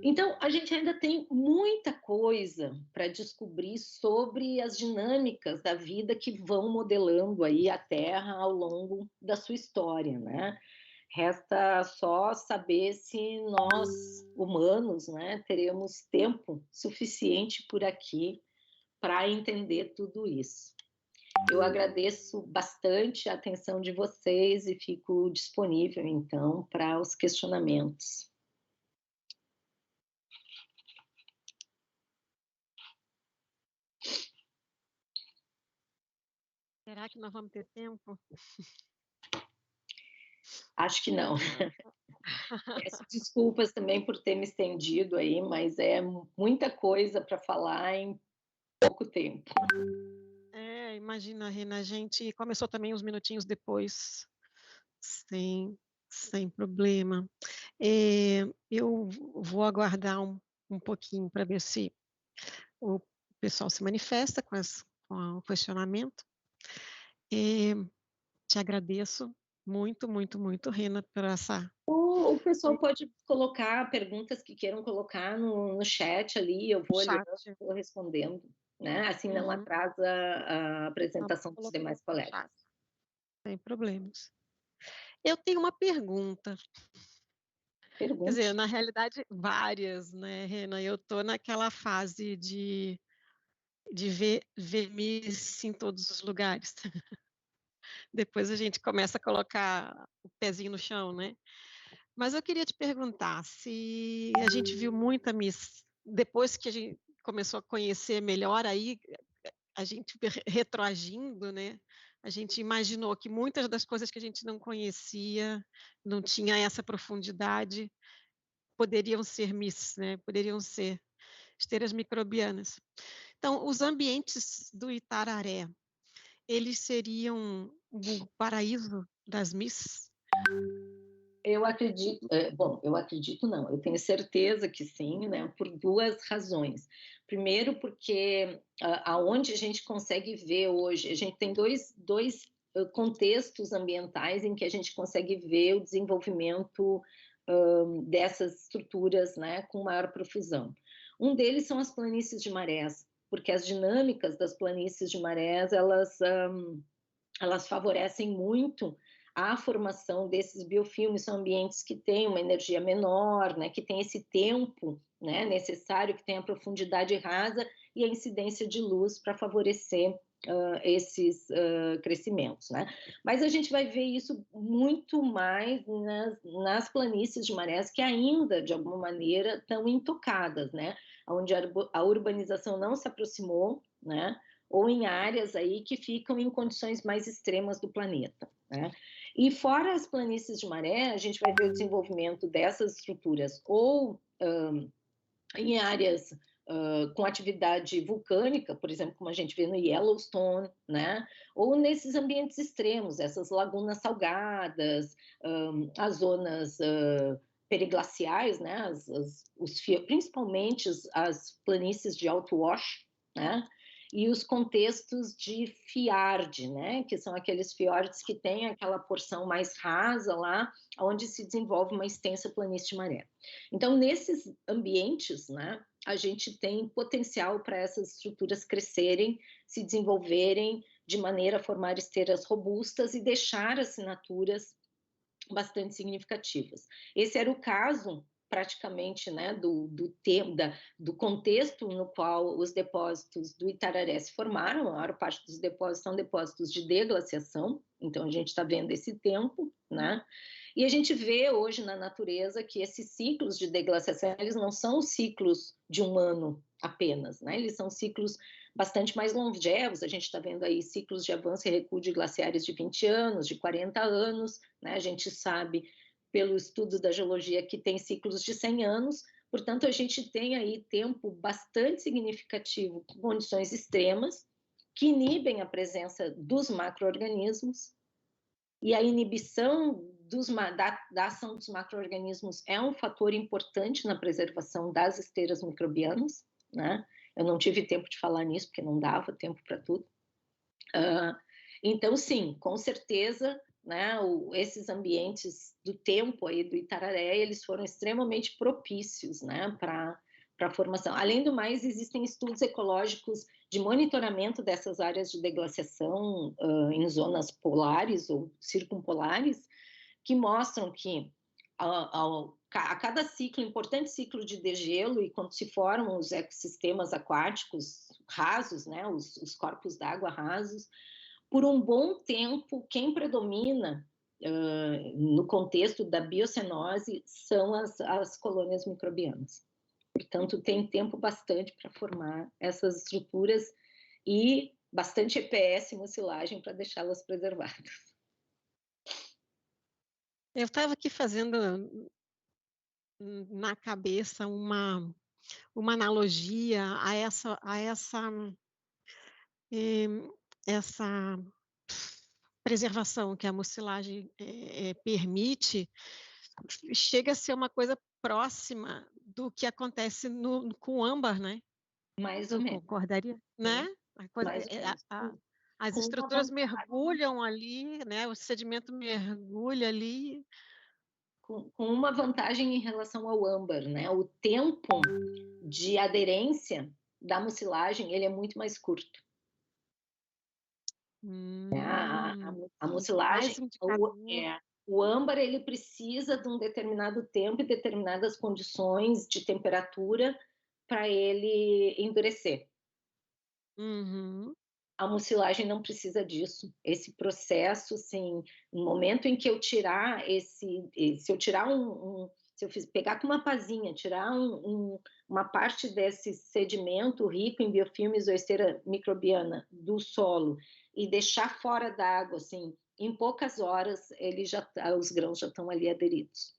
[SPEAKER 2] Então, a gente ainda tem muita coisa para descobrir sobre as dinâmicas da vida que vão modelando aí a Terra ao longo da sua história, né? Resta só saber se nós, humanos, né, teremos tempo suficiente por aqui para entender tudo isso. Eu agradeço bastante a atenção de vocês e fico disponível, então, para os questionamentos.
[SPEAKER 1] Será que nós vamos ter tempo?
[SPEAKER 2] Acho que não. Peço desculpas também por ter me estendido aí, mas é muita coisa para falar em pouco tempo.
[SPEAKER 1] Imagina, Rena, a gente começou também uns minutinhos depois, sem problema. Eu vou aguardar um pouquinho para ver se o pessoal se manifesta com o questionamento. Te agradeço muito, muito, muito, Rena, por essa...
[SPEAKER 2] O pessoal pode colocar perguntas que queiram colocar no chat ali, eu vou olhando, vou respondendo, né? Assim não atrasa a apresentação dos demais colegas.
[SPEAKER 1] Sem problemas. Eu tenho uma pergunta. Quer dizer, na realidade, várias, né, Rena? Eu estou naquela fase de ver Miss em todos os lugares. Depois a gente começa a colocar o pezinho no chão, né? Mas eu queria te perguntar se a gente viu muita Miss depois que começou a conhecer melhor, aí a gente retroagindo, né, a gente imaginou que muitas das coisas que a gente não conhecia, não tinha essa profundidade, poderiam ser MIS, né, poderiam ser esteiras microbianas. Então, os ambientes do Itararé, eles seriam o paraíso das MIS?
[SPEAKER 2] Eu acredito, bom, eu acredito não, eu tenho certeza que sim, né, por duas razões. Primeiro, porque aonde a gente consegue ver hoje, a gente tem dois contextos ambientais em que a gente consegue ver o desenvolvimento dessas estruturas, né, com maior profusão. Um deles são as planícies de marés, porque as dinâmicas das planícies de marés, elas favorecem muito a formação desses biofilmes, são ambientes que têm uma energia menor, né, que tem esse tempo, né, necessário, que tem a profundidade rasa e a incidência de luz para favorecer esses crescimentos, né? Mas a gente vai ver isso muito mais nas planícies de marés que ainda, de alguma maneira, estão intocadas, né? Onde a urbanização não se aproximou, né? Ou em áreas aí que ficam em condições mais extremas do planeta, né? E fora as planícies de maré, a gente vai ver o desenvolvimento dessas estruturas ou em áreas com atividade vulcânica, por exemplo, como a gente vê no Yellowstone, né? Ou nesses ambientes extremos, essas lagunas salgadas, as zonas periglaciais, né? Principalmente as planícies de Outwash, né? E os contextos de fiord, né? Que são aqueles fiordes que têm aquela porção mais rasa lá, onde se desenvolve uma extensa planície de maré. Então, nesses ambientes, né, a gente tem potencial para essas estruturas crescerem, se desenvolverem de maneira a formar esteiras robustas e deixar assinaturas bastante significativas. Esse era o caso praticamente, né, do contexto no qual os depósitos do Itararé se formaram. A maior parte dos depósitos são depósitos de deglaciação, então a gente está vendo esse tempo, né? E a gente vê hoje na natureza que esses ciclos de deglaciação, eles não são ciclos de um ano apenas, né? Eles são ciclos bastante mais longevos. A gente está vendo aí ciclos de avanço e recuo de glaciares de 20 anos, de 40 anos, né? A gente sabe pelo estudo da geologia que tem ciclos de 100 anos, portanto a gente tem aí tempo bastante significativo com condições extremas que inibem a presença dos macro-organismos, e a inibição da ação dos macro-organismos é um fator importante na preservação das esteiras microbianas, né? Eu não tive tempo de falar nisso, porque não dava tempo para tudo. Então, sim, com certeza, né, esses ambientes do tempo aí do Itararé, eles foram extremamente propícios, né, para a formação. Além do mais, existem estudos ecológicos de monitoramento dessas áreas de deglaciação em zonas polares ou circumpolares, que mostram que a cada ciclo, importante ciclo de degelo, e quando se formam os ecossistemas aquáticos rasos, né, os corpos d'água rasos, por um bom tempo, quem predomina no contexto da biocenose são as colônias microbianas. Portanto, tem tempo bastante para formar essas estruturas e bastante EPS e mucilagem para deixá-las preservadas.
[SPEAKER 1] Eu estava aqui fazendo na cabeça uma analogia a essa preservação que a mucilagem permite, chega a ser uma coisa próxima do que acontece com o âmbar, né?
[SPEAKER 2] Mais ou menos.
[SPEAKER 1] Concordaria? Né? As estruturas mergulham ali, né? O sedimento mergulha ali.
[SPEAKER 2] Com uma vantagem em relação ao âmbar, né? O tempo de aderência da mucilagem, ele é muito mais curto. A mucilagem, o âmbar, ele precisa de um determinado tempo e determinadas condições de temperatura para ele endurecer.
[SPEAKER 1] Uhum.
[SPEAKER 2] A mucilagem não precisa disso. Esse processo, assim, no momento em que eu tirar se eu tirar se eu pegar com uma pazinha, tirar uma parte desse sedimento rico em biofilmes ou esteira microbiana do solo e deixar fora da água, assim, em poucas horas os grãos já estão ali aderidos.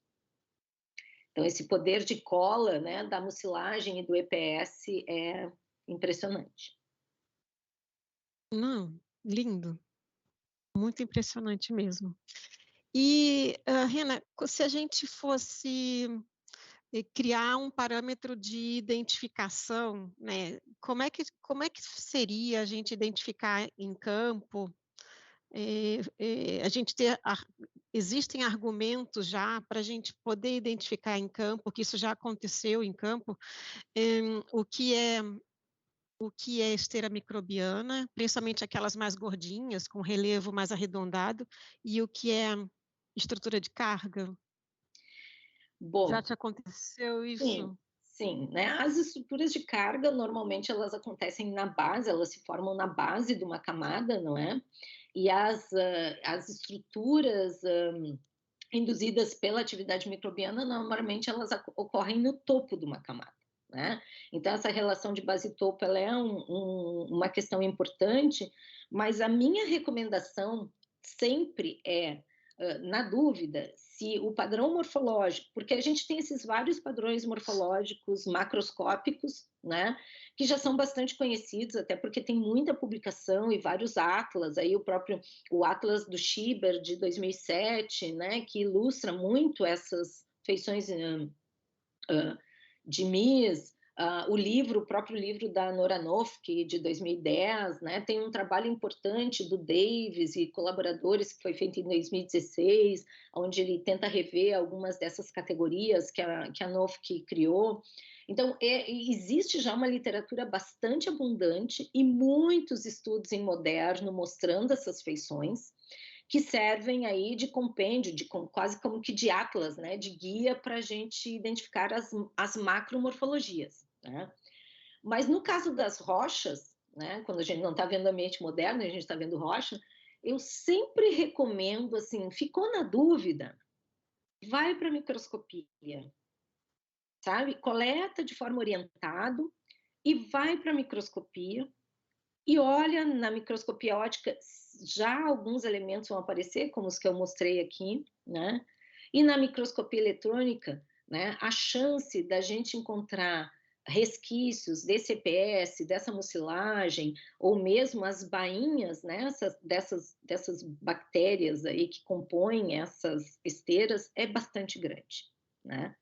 [SPEAKER 2] Então, esse poder de cola, né, da mucilagem e do EPS é impressionante.
[SPEAKER 1] Não, lindo. Muito impressionante mesmo. E, Rena, se a gente fosse criar um parâmetro de identificação, né? Como é que seria a gente identificar em campo? A gente existem argumentos já para a gente poder identificar em campo, que isso já aconteceu em campo, o que é esteira microbiana, principalmente aquelas mais gordinhas, com relevo mais arredondado, e o que é estrutura de carga?
[SPEAKER 2] Bom,
[SPEAKER 1] já te aconteceu isso?
[SPEAKER 2] Sim, né? As estruturas de carga, normalmente, elas acontecem na base, elas se formam na base de uma camada, não é? E as estruturas induzidas pela atividade microbiana, normalmente, elas ocorrem no topo de uma camada, né? Então, essa relação de base e topo, ela é uma questão importante, mas a minha recomendação sempre é, na dúvida, se o padrão morfológico, porque a gente tem esses vários padrões morfológicos macroscópicos, né, que já são bastante conhecidos, até porque tem muita publicação e vários atlas, aí o Atlas do Schieber, de 2007, né, que ilustra muito essas feições de Mies, o próprio livro da Nora Noffke, de 2010, né, tem um trabalho importante do Davis e colaboradores, que foi feito em 2016, onde ele tenta rever algumas dessas categorias que a Noffke criou. Então, existe já uma literatura bastante abundante e muitos estudos em moderno mostrando essas feições, que servem aí de compêndio, quase como que de atlas, né, de guia para a gente identificar as macromorfologias, né? Mas no caso das rochas, né, quando a gente não está vendo ambiente moderno, a gente está vendo rocha, eu sempre recomendo, assim, ficou na dúvida, vai para a microscopia, sabe? Coleta de forma orientada e vai para a microscopia, e olha, na microscopia óptica, já alguns elementos vão aparecer, como os que eu mostrei aqui, né? E na microscopia eletrônica, né, a chance da gente encontrar resquícios desse EPS, dessa mucilagem, ou mesmo as bainhas, né, dessas bactérias aí que compõem essas esteiras, é bastante grande, né?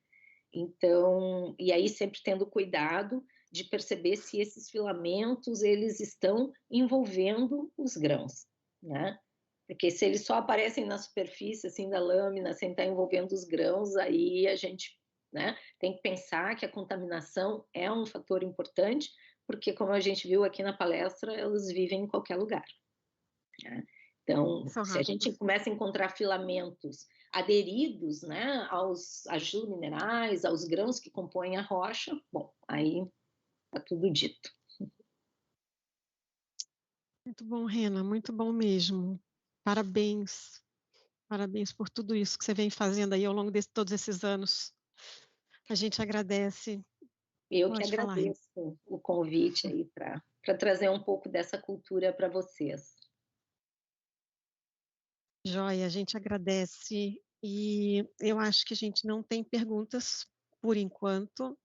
[SPEAKER 2] Então, e aí sempre tendo cuidado de perceber se esses filamentos eles estão envolvendo os grãos, né? Porque se eles só aparecem na superfície assim da lâmina sem estar envolvendo os grãos, aí a gente, né, tem que pensar que a contaminação é um fator importante, porque como a gente viu aqui na palestra, elas vivem em qualquer lugar, né? Então,
[SPEAKER 1] São
[SPEAKER 2] se a gente
[SPEAKER 1] rápidos.
[SPEAKER 2] começa a encontrar filamentos aderidos, né, aos agios minerais, aos grãos que compõem a rocha, bom, aí está tudo dito.
[SPEAKER 1] Muito bom, Rena, muito bom mesmo. Parabéns. Parabéns por tudo isso que você vem fazendo aí ao longo de todos esses anos. A gente agradece.
[SPEAKER 2] Eu que
[SPEAKER 1] Pode falar, Rena.
[SPEAKER 2] agradeço o convite aí para trazer um pouco dessa cultura para vocês.
[SPEAKER 1] Joia, a gente agradece. E eu acho que a gente não tem perguntas por enquanto.